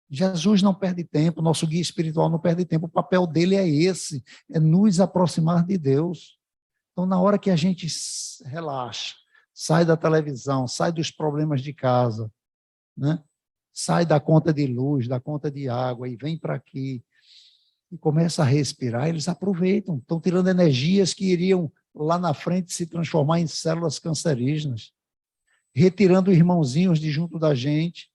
Jesus não perde tempo, nosso guia espiritual não perde tempo, o papel dele é esse, é nos aproximar de Deus. Então, na hora que a gente relaxa, sai da televisão, sai dos problemas de casa, né? Sai da conta de luz, da conta de água e vem para aqui e começa a respirar, eles aproveitam, estão tirando energias que iriam lá na frente se transformar em células cancerígenas, retirando irmãozinhos de junto da gente,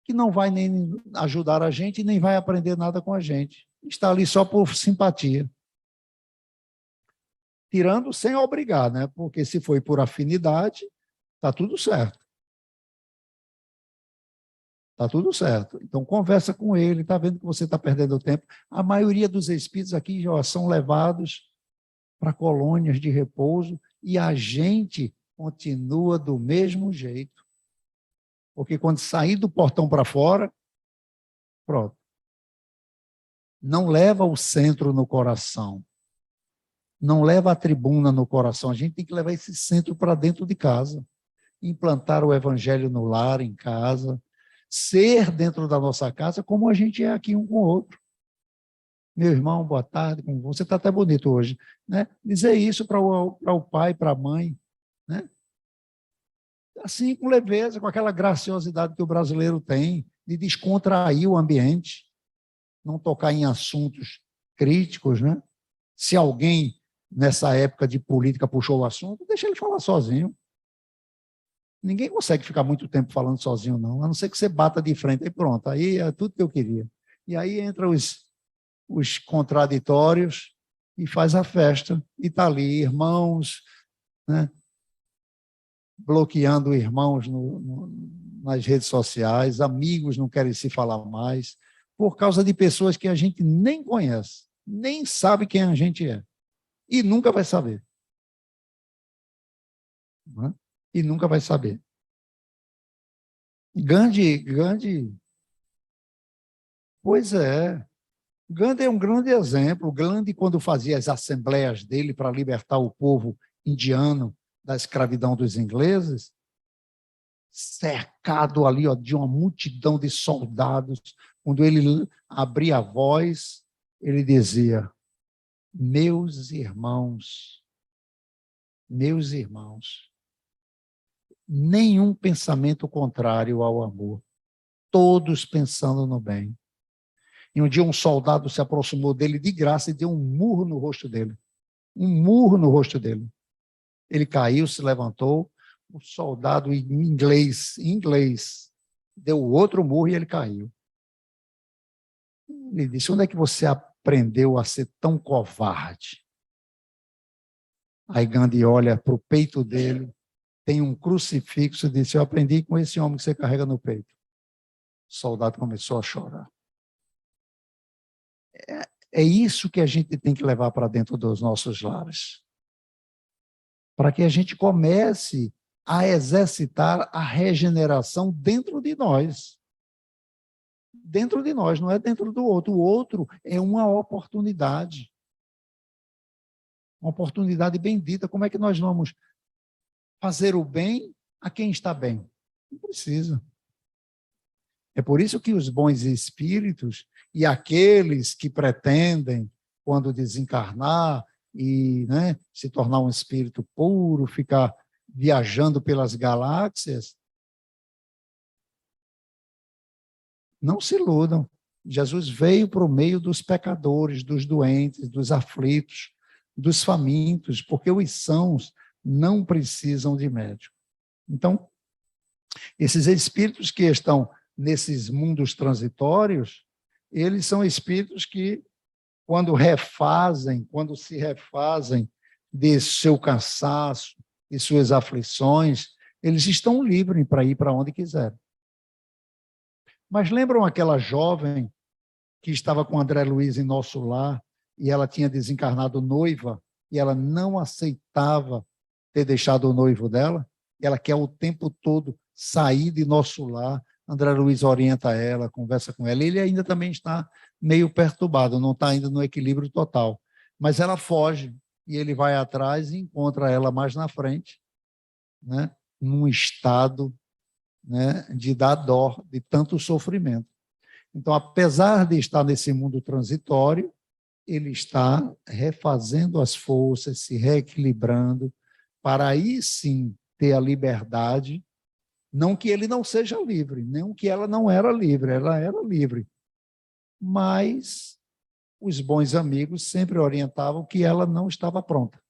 que não vai nem ajudar a gente e nem vai aprender nada com a gente. Está ali só por simpatia. Tirando sem obrigar, né? Porque se foi por afinidade, está tudo certo. Está tudo certo. Então, conversa com ele, está vendo que você está perdendo tempo. A maioria dos espíritos aqui já são levados para colônias de repouso e a gente continua do mesmo jeito. Porque quando sair do portão para fora, pronto. Não leva o centro no coração. Não leva a tribuna no coração. A gente tem que levar esse centro para dentro de casa. Implantar o evangelho no lar, em casa. Ser dentro da nossa casa como a gente é aqui um com o outro. Meu irmão, boa tarde, como você está até bonito hoje. Né? Dizer isso para o pai, para a mãe. Né? Assim, com leveza, com aquela graciosidade que o brasileiro tem, de descontrair o ambiente, não tocar em assuntos críticos. Né? Se alguém, nessa época de política, puxou o assunto, deixa ele falar sozinho. Ninguém consegue ficar muito tempo falando sozinho, não, a não ser que você bata de frente, e pronto, aí é tudo que eu queria. E aí entra os contraditórios e faz a festa, e está ali, irmãos, né, bloqueando irmãos nas redes sociais, amigos não querem se falar mais, por causa de pessoas que a gente nem conhece, nem sabe quem a gente é, e nunca vai saber. Né? E nunca vai saber. Gandhi, pois é, Gandhi é um grande exemplo. Gandhi, quando fazia as assembleias dele para libertar o povo indiano da escravidão dos ingleses, cercado ali, ó, de uma multidão de soldados. Quando ele abria a voz, ele dizia: meus irmãos, nenhum pensamento contrário ao amor, todos pensando no bem. E um dia um soldado se aproximou dele de graça e deu um murro no rosto dele. Um murro no rosto dele. Ele caiu, se levantou, o soldado em inglês, deu outro murro e ele caiu. Ele disse: onde é que você aprendeu a ser tão covarde? Aí Gandhi olha para o peito dele, tem um crucifixo e disse: eu aprendi com esse homem que você carrega no peito. O soldado começou a chorar. É isso que a gente tem que levar para dentro dos nossos lares. Para que a gente comece a exercitar a regeneração dentro de nós. Dentro de nós, não é dentro do outro. O outro é uma oportunidade. Uma oportunidade bendita. Como é que nós vamos fazer o bem a quem está bem? Não precisa. É por isso que os bons espíritos e aqueles que pretendem, quando desencarnar e, né, se tornar um espírito puro, ficar viajando pelas galáxias, não se iludam. Jesus veio para o meio dos pecadores, dos doentes, dos aflitos, dos famintos, porque os sãos não precisam de médico. Então, esses espíritos que estão nesses mundos transitórios, eles são espíritos que, quando se refazem de seu cansaço, de suas aflições, eles estão livres para ir para onde quiserem. Mas lembram aquela jovem que estava com André Luiz em Nosso Lar e ela tinha desencarnado noiva e ela não aceitava ter deixado o noivo dela? Ela quer o tempo todo sair de Nosso Lar. André Luiz orienta ela, conversa com ela. Ele ainda também está meio perturbado, não está ainda no equilíbrio total. Mas ela foge e ele vai atrás e encontra ela mais na frente, né, num estado, né, de dar dó, de tanto sofrimento. Então, apesar de estar nesse mundo transitório, ele está refazendo as forças, se reequilibrando, para aí sim ter a liberdade. Não que ele não seja livre, nem que ela não era livre, ela era livre. Mas os bons amigos sempre orientavam que ela não estava pronta.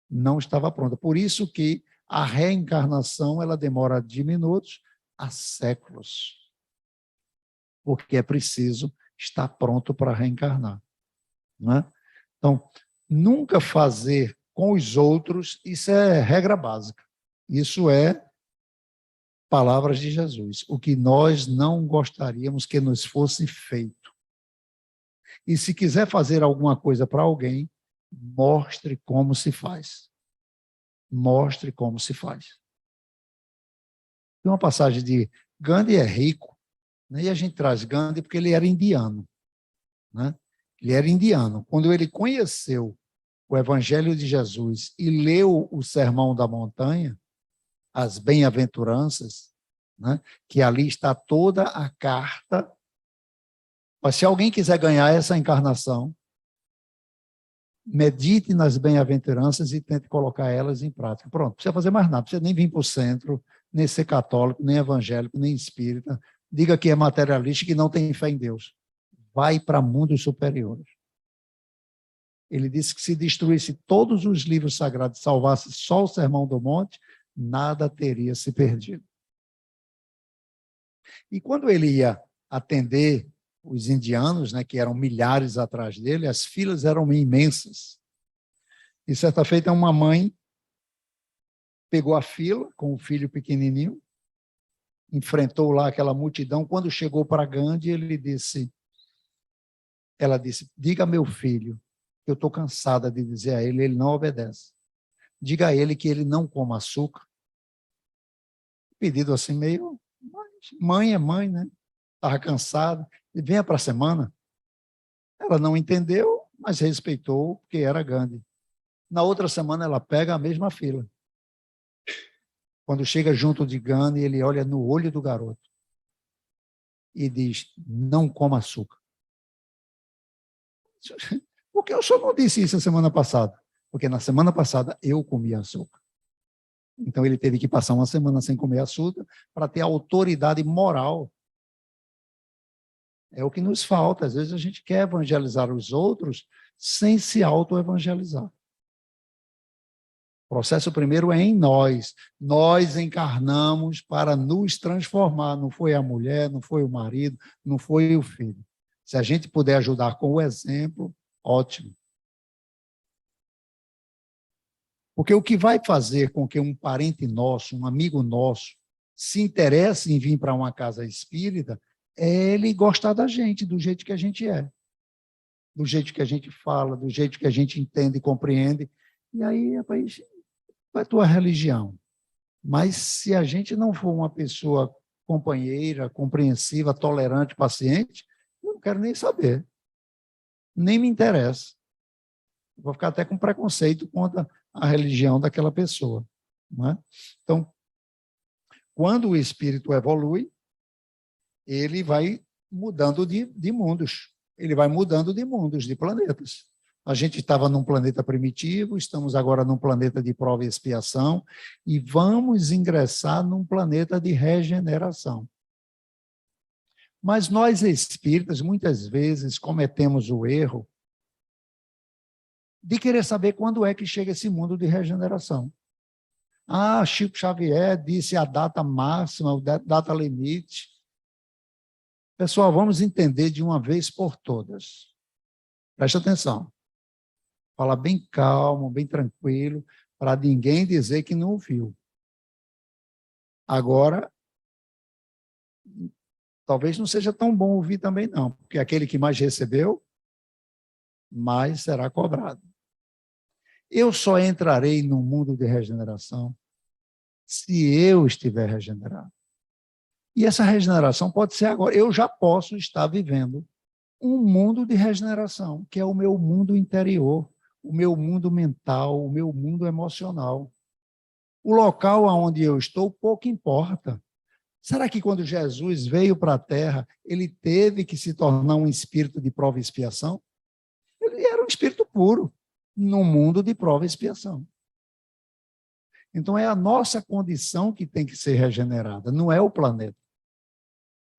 Não estava pronta. Por isso que a reencarnação ela demora de minutos a séculos. Porque é preciso estar pronto para reencarnar. Não é? Então, nunca fazer com os outros, isso é regra básica. Isso é palavras de Jesus, o que nós não gostaríamos que nos fosse feito. E se quiser fazer alguma coisa para alguém, mostre como se faz. Mostre como se faz. Tem uma passagem de Gandhi é rico, né? E a gente traz Gandhi porque ele era indiano, né? Ele era indiano. Quando ele conheceu o Evangelho de Jesus e leu o Sermão da Montanha, as bem-aventuranças, né, que ali está toda a carta. Mas se alguém quiser ganhar essa encarnação, medite nas bem-aventuranças e tente colocar elas em prática. Pronto, não precisa fazer mais nada, não precisa nem vir para o centro, nem ser católico, nem evangélico, nem espírita. Diga que é materialista e que não tem fé em Deus. Vai para mundos superiores. Ele disse que se destruísse todos os livros sagrados, salvasse só o Sermão do Monte, nada teria se perdido. E quando ele ia atender os indianos, né, que eram milhares atrás dele, as filas eram imensas. E certa feita uma mãe pegou a fila com o filho pequenininho, enfrentou lá aquela multidão. Quando chegou para Gandhi, ela disse: diga a meu filho, eu estou cansada de dizer a ele, ele não obedece. Diga a ele que ele não coma açúcar. Pedido assim meio, mãe é mãe, né? Estava cansada. E venha para a semana. Ela não entendeu, mas respeitou, porque era Gandhi. Na outra semana, ela pega a mesma fila. Quando chega junto de Gandhi, ele olha no olho do garoto e diz, não coma açúcar. Por que o senhor não disse isso a semana passada? Porque na semana passada eu comi açúcar. Então ele teve que passar uma semana sem comer açúcar para ter autoridade moral. É o que nos falta. Às vezes a gente quer evangelizar os outros sem se auto-evangelizar. O processo primeiro é em nós. Nós encarnamos para nos transformar. Não foi a mulher, não foi o marido, não foi o filho. Se a gente puder ajudar com o exemplo, ótimo. Porque o que vai fazer com que um parente nosso, um amigo nosso, se interesse em vir para uma casa espírita é ele gostar da gente, do jeito que a gente é. Do jeito que a gente fala, do jeito que a gente entende e compreende. E aí, rapaz, vai a tua religião. Mas se a gente não for uma pessoa companheira, compreensiva, tolerante, paciente, eu não quero nem saber. Nem me interessa. Vou ficar até com preconceito contra a religião daquela pessoa. Não é? Então, quando o espírito evolui, ele vai mudando de mundos. Ele vai mudando de mundos, de planetas. A gente estava num planeta primitivo, estamos agora num planeta de prova e expiação, e vamos ingressar num planeta de regeneração. Mas nós espíritas, muitas vezes, cometemos o erro de querer saber quando é que chega esse mundo de regeneração. Ah, Chico Xavier disse a data máxima, a data limite. Pessoal, vamos entender de uma vez por todas. Preste atenção. Fala bem calmo, bem tranquilo, para ninguém dizer que não ouviu. Agora, talvez não seja tão bom ouvir também não, porque aquele que mais recebeu, mais será cobrado. Eu só entrarei no mundo de regeneração se eu estiver regenerado. E essa regeneração pode ser agora. Eu já posso estar vivendo um mundo de regeneração, que é o meu mundo interior, o meu mundo mental, o meu mundo emocional. O local onde eu estou pouco importa. Será que quando Jesus veio para a Terra, ele teve que se tornar um espírito de prova e expiação? Ele era um espírito puro, num mundo de prova e expiação. Então, é a nossa condição que tem que ser regenerada, não é o planeta.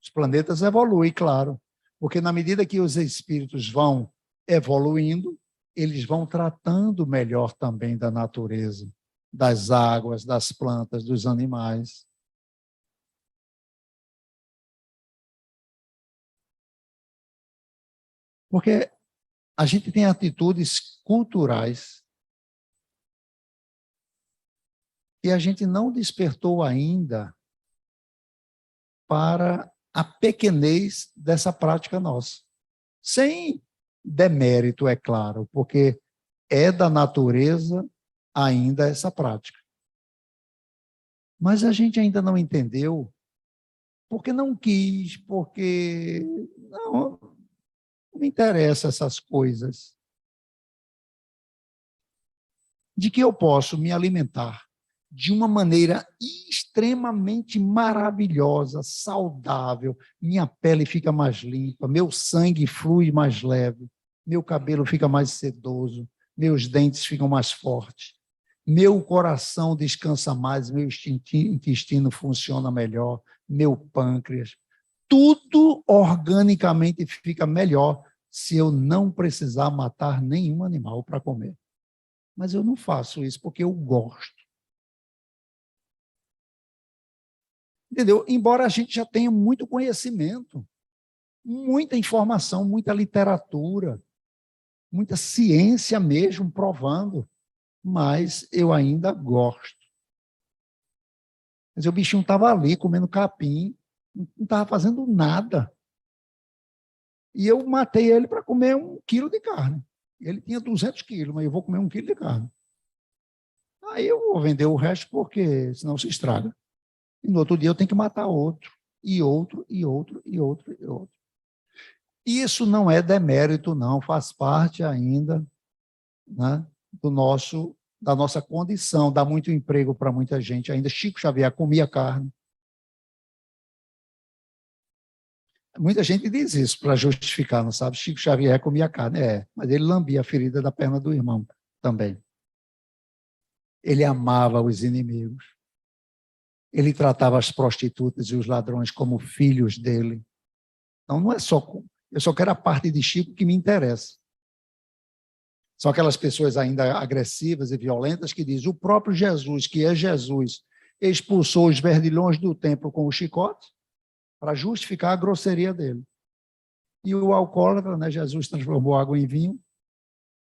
Os planetas evoluem, claro, porque na medida que os espíritos vão evoluindo, eles vão tratando melhor também da natureza, das águas, das plantas, dos animais. Porque a gente tem atitudes culturais que a gente não despertou ainda para a pequenez dessa prática nossa. Sem demérito, é claro, porque é da natureza ainda essa prática. Mas a gente ainda não entendeu porque não quis, porque não me interessa essas coisas. De que eu posso me alimentar de uma maneira extremamente maravilhosa, saudável, minha pele fica mais limpa, meu sangue flui mais leve, meu cabelo fica mais sedoso, meus dentes ficam mais fortes, meu coração descansa mais, meu intestino funciona melhor, meu pâncreas, tudo organicamente fica melhor se eu não precisar matar nenhum animal para comer. Mas eu não faço isso porque eu gosto. Entendeu? Embora a gente já tenha muito conhecimento, muita informação, muita literatura, muita ciência mesmo provando, mas eu ainda gosto. Mas o bichinho estava ali comendo capim, não estava fazendo nada. E eu matei ele para comer 1 quilo de carne. Ele tinha 200 quilos, mas eu vou comer 1 quilo de carne. Aí eu vou vender o resto porque senão se estraga. E no outro dia eu tenho que matar outro, e outro, e outro, e outro, e outro. Isso não é demérito, não, faz parte ainda, né, da nossa condição, dá muito emprego para muita gente. Ainda Chico Xavier comia carne. Muita gente diz isso para justificar, não sabe? Chico Xavier comia carne, mas ele lambia a ferida da perna do irmão também. Ele amava os inimigos. Ele tratava as prostitutas e os ladrões como filhos dele. Então, não é só... Eu só quero a parte de Chico que me interessa. São aquelas pessoas ainda agressivas e violentas que dizem o próprio Jesus, que é Jesus, expulsou os verdilhões do templo com o chicote para justificar a grosseria dele. E o alcoólatra, né, Jesus transformou água em vinho.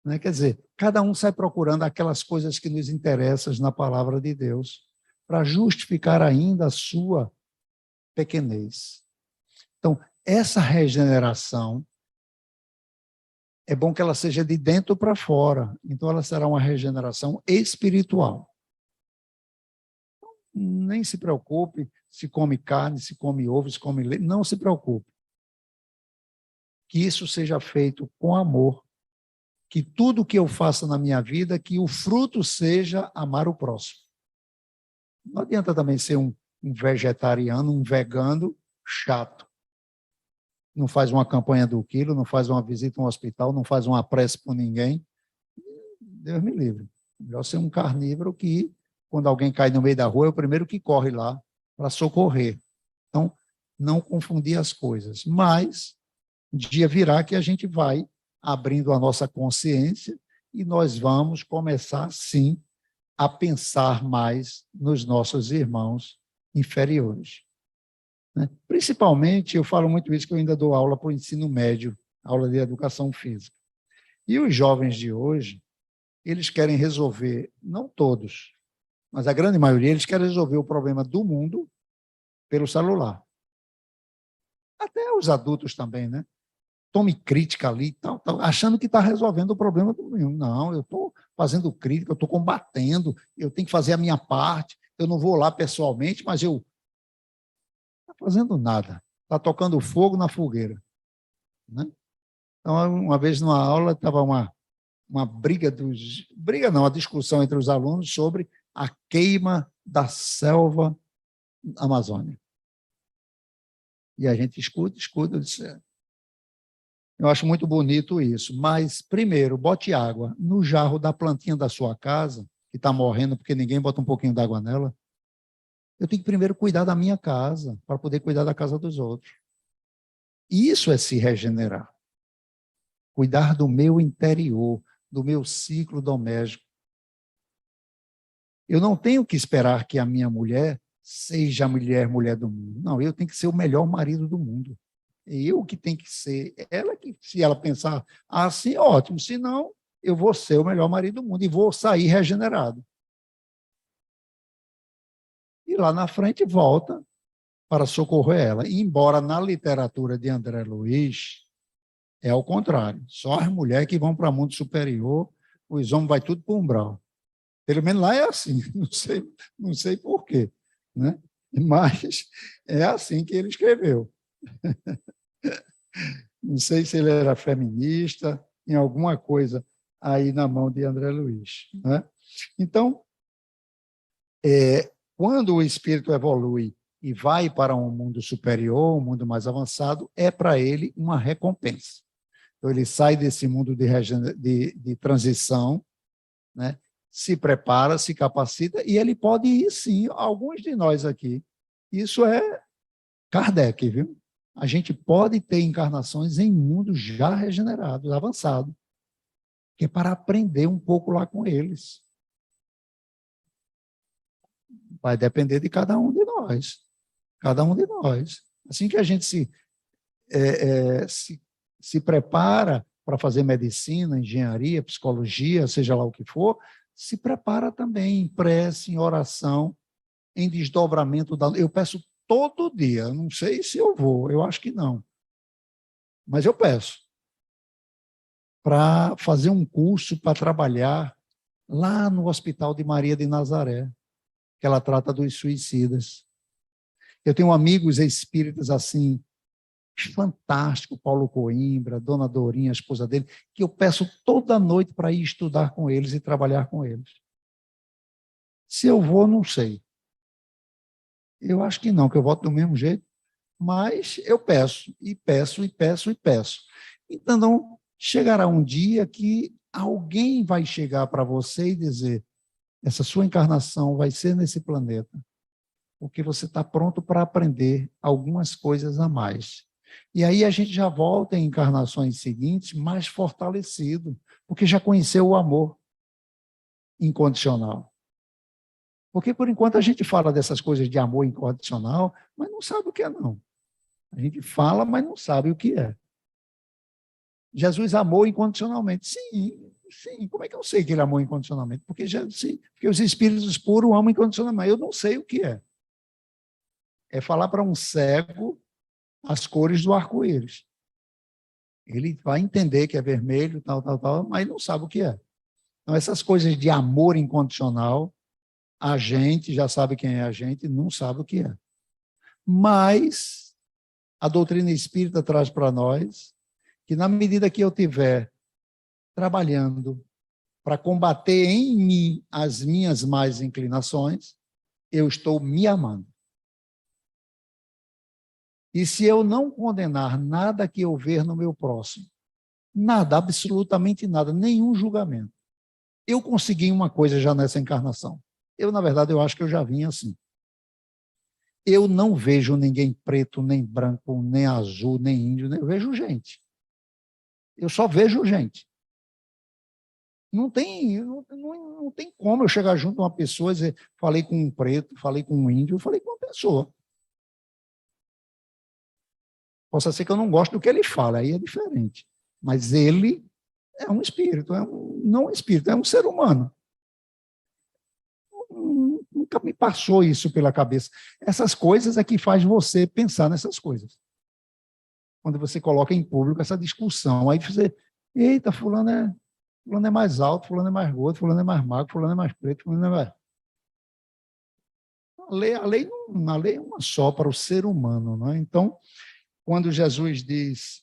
Né? Quer dizer, cada um sai procurando aquelas coisas que nos interessam na palavra de Deus para justificar ainda a sua pequenez. Então, essa regeneração, é bom que ela seja de dentro para fora. Então, ela será uma regeneração espiritual. Nem se preocupe se come carne, se come ovo, se come leite. Não se preocupe. Que isso seja feito com amor. Que tudo que eu faça na minha vida, que o fruto seja amar o próximo. Não adianta também ser um vegetariano, um vegano chato. Não faz uma campanha do quilo, não faz uma visita a um hospital, não faz uma prece por ninguém. Deus me livre. Melhor ser um carnívoro que, quando alguém cai no meio da rua, é o primeiro que corre lá para socorrer. Então, não confundir as coisas. Mas, um dia virá que a gente vai abrindo a nossa consciência e nós vamos começar, sim, a pensar mais nos nossos irmãos inferiores. Principalmente, eu falo muito isso, que eu ainda dou aula para o ensino médio, aula de educação física. E os jovens de hoje, eles querem resolver, não todos, mas a grande maioria, eles querem resolver o problema do mundo pelo celular. Até os adultos também, né? Tome crítica ali, tal, achando que está resolvendo o problema do mundo. Não, eu estou fazendo crítica, eu estou combatendo, eu tenho que fazer a minha parte, eu não vou lá pessoalmente, mas eu... Não está fazendo nada, está tocando fogo na fogueira. Né? Então, uma vez numa aula, estava uma briga não, uma discussão entre os alunos sobre a queima da selva amazônica. E a gente escuta, eu disse, eu acho muito bonito isso, mas, primeiro, bote água no jarro da plantinha da sua casa, que está morrendo porque ninguém bota um pouquinho d'água nela. Eu tenho que primeiro cuidar da minha casa, para poder cuidar da casa dos outros. Isso é se regenerar. Cuidar do meu interior, do meu ciclo doméstico. Eu não tenho que esperar que a minha mulher seja a mulher do mundo. Não, eu tenho que ser o melhor marido do mundo. Eu que tenho que ser. Ela que, se ela pensar assim, ótimo. Se não, eu vou ser o melhor marido do mundo e vou sair regenerado. E lá na frente volta para socorrer ela. E embora na literatura de André Luiz, é ao contrário. Só as mulheres que vão para o mundo superior, os homens vai tudo para o umbral. Pelo menos lá é assim, não sei por quê, né? Mas é assim que ele escreveu. Não sei se ele era feminista, em alguma coisa aí na mão de André Luiz. Né? Então, quando o espírito evolui e vai para um mundo superior, um mundo mais avançado, é para ele uma recompensa. Então, ele sai desse mundo de transição, né? Se prepara, se capacita, e ele pode ir, sim, alguns de nós aqui. Isso é Kardec, viu? A gente pode ter encarnações em mundos já regenerados, avançados, que é para aprender um pouco lá com eles. Vai depender de cada um de nós. Cada um de nós. Assim que a gente se prepara para fazer medicina, engenharia, psicologia, seja lá o que for, se prepara também em prece, em oração, em desdobramento da... Eu peço todo dia, não sei se eu vou, eu acho que não. Mas eu peço para fazer um curso para trabalhar lá no Hospital de Maria de Nazaré, que ela trata dos suicidas. Eu tenho amigos espíritas assim, fantástico, Paulo Coimbra, Dona Dorinha, a esposa dele, que eu peço toda noite para ir estudar com eles e trabalhar com eles. Se eu vou, não sei. Eu acho que não, que eu voto do mesmo jeito, mas eu peço, e peço, e peço, e peço. Então, chegará um dia que alguém vai chegar para você e dizer: essa sua encarnação vai ser nesse planeta, porque você está pronto para aprender algumas coisas a mais. E aí a gente já volta em encarnações seguintes mais fortalecido, porque já conheceu o amor incondicional. Porque, por enquanto, a gente fala dessas coisas de amor incondicional, mas não sabe o que é, não. A gente fala, mas não sabe o que é. Jesus amou incondicionalmente. Sim, sim. Como é que eu sei que ele amou incondicionalmente? Porque, sim, porque os espíritos puros amam incondicionalmente. Eu não sei o que é. É falar para um cego as cores do arco-íris. Ele vai entender que é vermelho, tal, tal, tal, mas não sabe o que é. Então, essas coisas de amor incondicional, a gente já sabe quem é a gente, não sabe o que é. Mas a doutrina espírita traz para nós que, na medida que eu estiver trabalhando para combater em mim as minhas más inclinações, eu estou me amando. E se eu não condenar nada que eu ver no meu próximo, nada, absolutamente nada, nenhum julgamento, eu consegui uma coisa já nessa encarnação. Eu, na verdade, eu acho que eu já vim assim. Eu não vejo ninguém preto, nem branco, nem azul, nem índio, eu vejo gente. Eu só vejo gente. Não tem como eu chegar junto a uma pessoa e dizer: falei com um preto, falei com um índio, falei com uma pessoa. Possa ser que eu não goste do que ele fala, aí é diferente. Mas ele é um espírito, não um espírito, é um ser humano. Nunca me passou isso pela cabeça. Essas coisas é que faz você pensar nessas coisas. Quando você coloca em público essa discussão, aí você: eita, fulano é mais alto, fulano é mais gordo, fulano é mais magro, fulano é mais preto, fulano é mais... A lei é uma só para o ser humano, não é? Então, quando Jesus diz,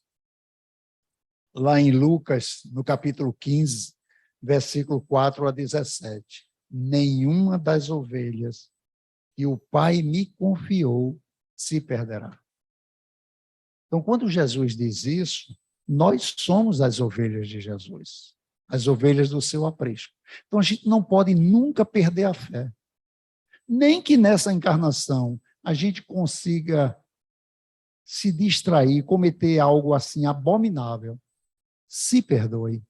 lá em Lucas, no capítulo 15, versículo 4 a 17, nenhuma das ovelhas que o Pai me confiou se perderá. Então, quando Jesus diz isso, nós somos as ovelhas de Jesus, as ovelhas do seu aprisco. Então, a gente não pode nunca perder a fé. Nem que nessa encarnação a gente consiga se distrair, cometer algo assim abominável, se perdoe.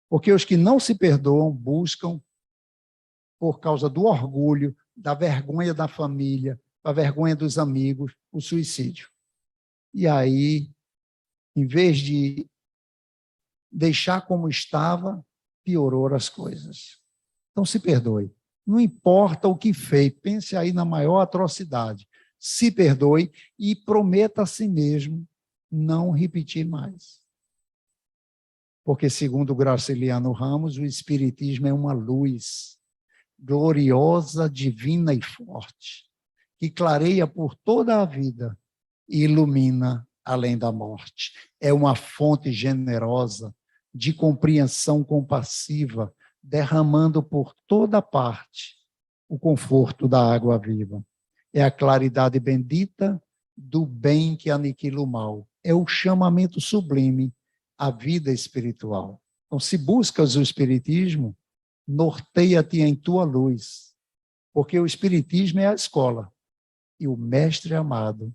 Porque os que não se perdoam buscam, por causa do orgulho, da vergonha da família, da vergonha dos amigos, o suicídio. E aí, em vez de deixar como estava, piorou as coisas. Então, se perdoe. Não importa o que fez, pense aí na maior atrocidade. Se perdoe e prometa a si mesmo não repetir mais. Porque, segundo Graciliano Ramos, o Espiritismo é uma luz gloriosa, divina e forte, que clareia por toda a vida e ilumina além da morte. É uma fonte generosa de compreensão compassiva, derramando por toda parte o conforto da água viva. É a claridade bendita do bem que aniquila o mal. É o chamamento sublime à vida espiritual. Então, se buscas o espiritismo, norteia-te em tua luz, porque o espiritismo é a escola e o mestre amado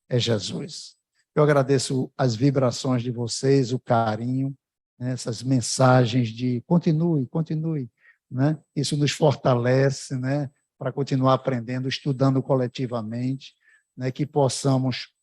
é Jesus. Eu agradeço as vibrações de vocês, o carinho, né, essas mensagens de continue, né? Isso nos fortalece, né, para continuar aprendendo, estudando coletivamente, né, que possamos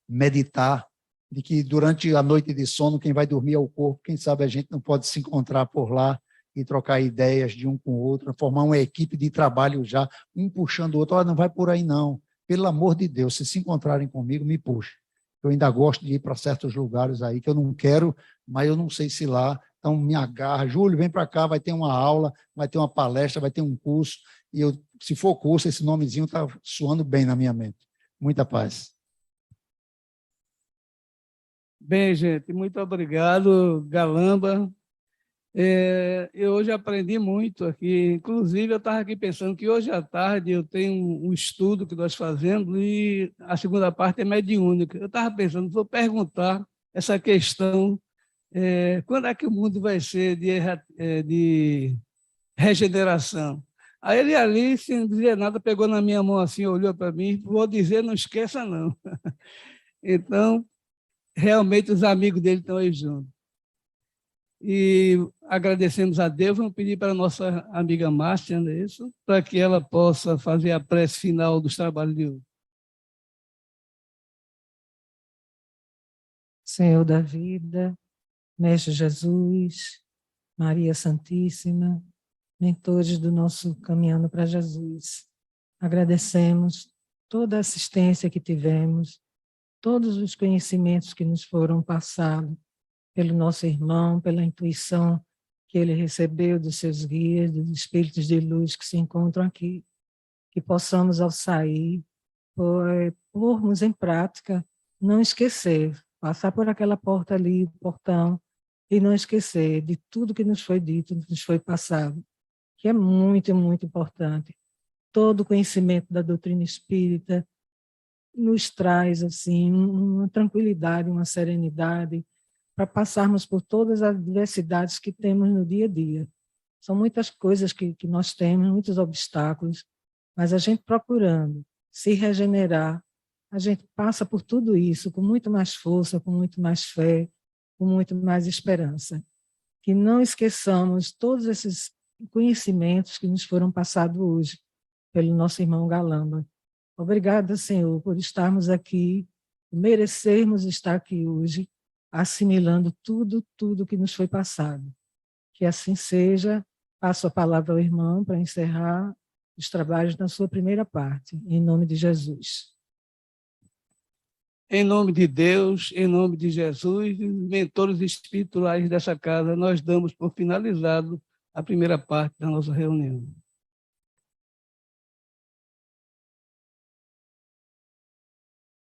meditar, de que durante a noite de sono, quem vai dormir é o corpo, quem sabe a gente não pode se encontrar por lá e trocar ideias de um com o outro, formar uma equipe de trabalho já, um puxando o outro. Olha, não vai por aí não, pelo amor de Deus, se encontrarem comigo, me puxe. Eu ainda gosto de ir para certos lugares aí que eu não quero, mas eu não sei se lá, então me agarra. Júlio, vem para cá, vai ter uma aula, vai ter uma palestra, vai ter um curso, e eu, se for curso, esse nomezinho está soando bem na minha mente. Muita paz. Bem, gente, muito obrigado, Galamba. Eu hoje aprendi muito aqui. Inclusive, eu estava aqui pensando que hoje à tarde eu tenho um estudo que nós fazemos e a segunda parte é mediúnica. Eu estava pensando, vou perguntar essa questão, quando é que o mundo vai ser de regeneração? Aí ele ali, sem dizer nada, pegou na minha mão assim, olhou para mim, vou dizer, não esqueça não. Então, realmente os amigos dele estão aí juntos. E agradecemos a Deus, vamos pedir para a nossa amiga Márcia, não é isso? Para que ela possa fazer a prece final dos trabalhos de hoje. Senhor da vida, Mestre Jesus, Maria Santíssima, mentores do nosso Caminhando para Jesus. Agradecemos toda a assistência que tivemos, todos os conhecimentos que nos foram passados pelo nosso irmão, pela intuição que ele recebeu dos seus guias, dos espíritos de luz que se encontram aqui, que possamos, ao sair, pormos em prática, não esquecer, passar por aquela porta ali, portão, e não esquecer de tudo que nos foi dito, nos foi passado, que é muito, muito importante. Todo o conhecimento da doutrina espírita nos traz assim uma tranquilidade, uma serenidade, para passarmos por todas as adversidades que temos no dia a dia. São muitas coisas que nós temos, muitos obstáculos, mas a gente procurando se regenerar, a gente passa por tudo isso com muito mais força, com muito mais fé, com muito mais esperança. Que não esqueçamos todos esses conhecimentos que nos foram passados hoje pelo nosso irmão Galamba. Obrigada, Senhor, por estarmos aqui, merecermos estar aqui hoje, assimilando tudo que nos foi passado. Que assim seja. Passo a palavra ao irmão para encerrar os trabalhos na sua primeira parte, em nome de Jesus. Em nome de Deus, em nome de Jesus, e mentores espirituais dessa casa, nós damos por finalizado a primeira parte da nossa reunião.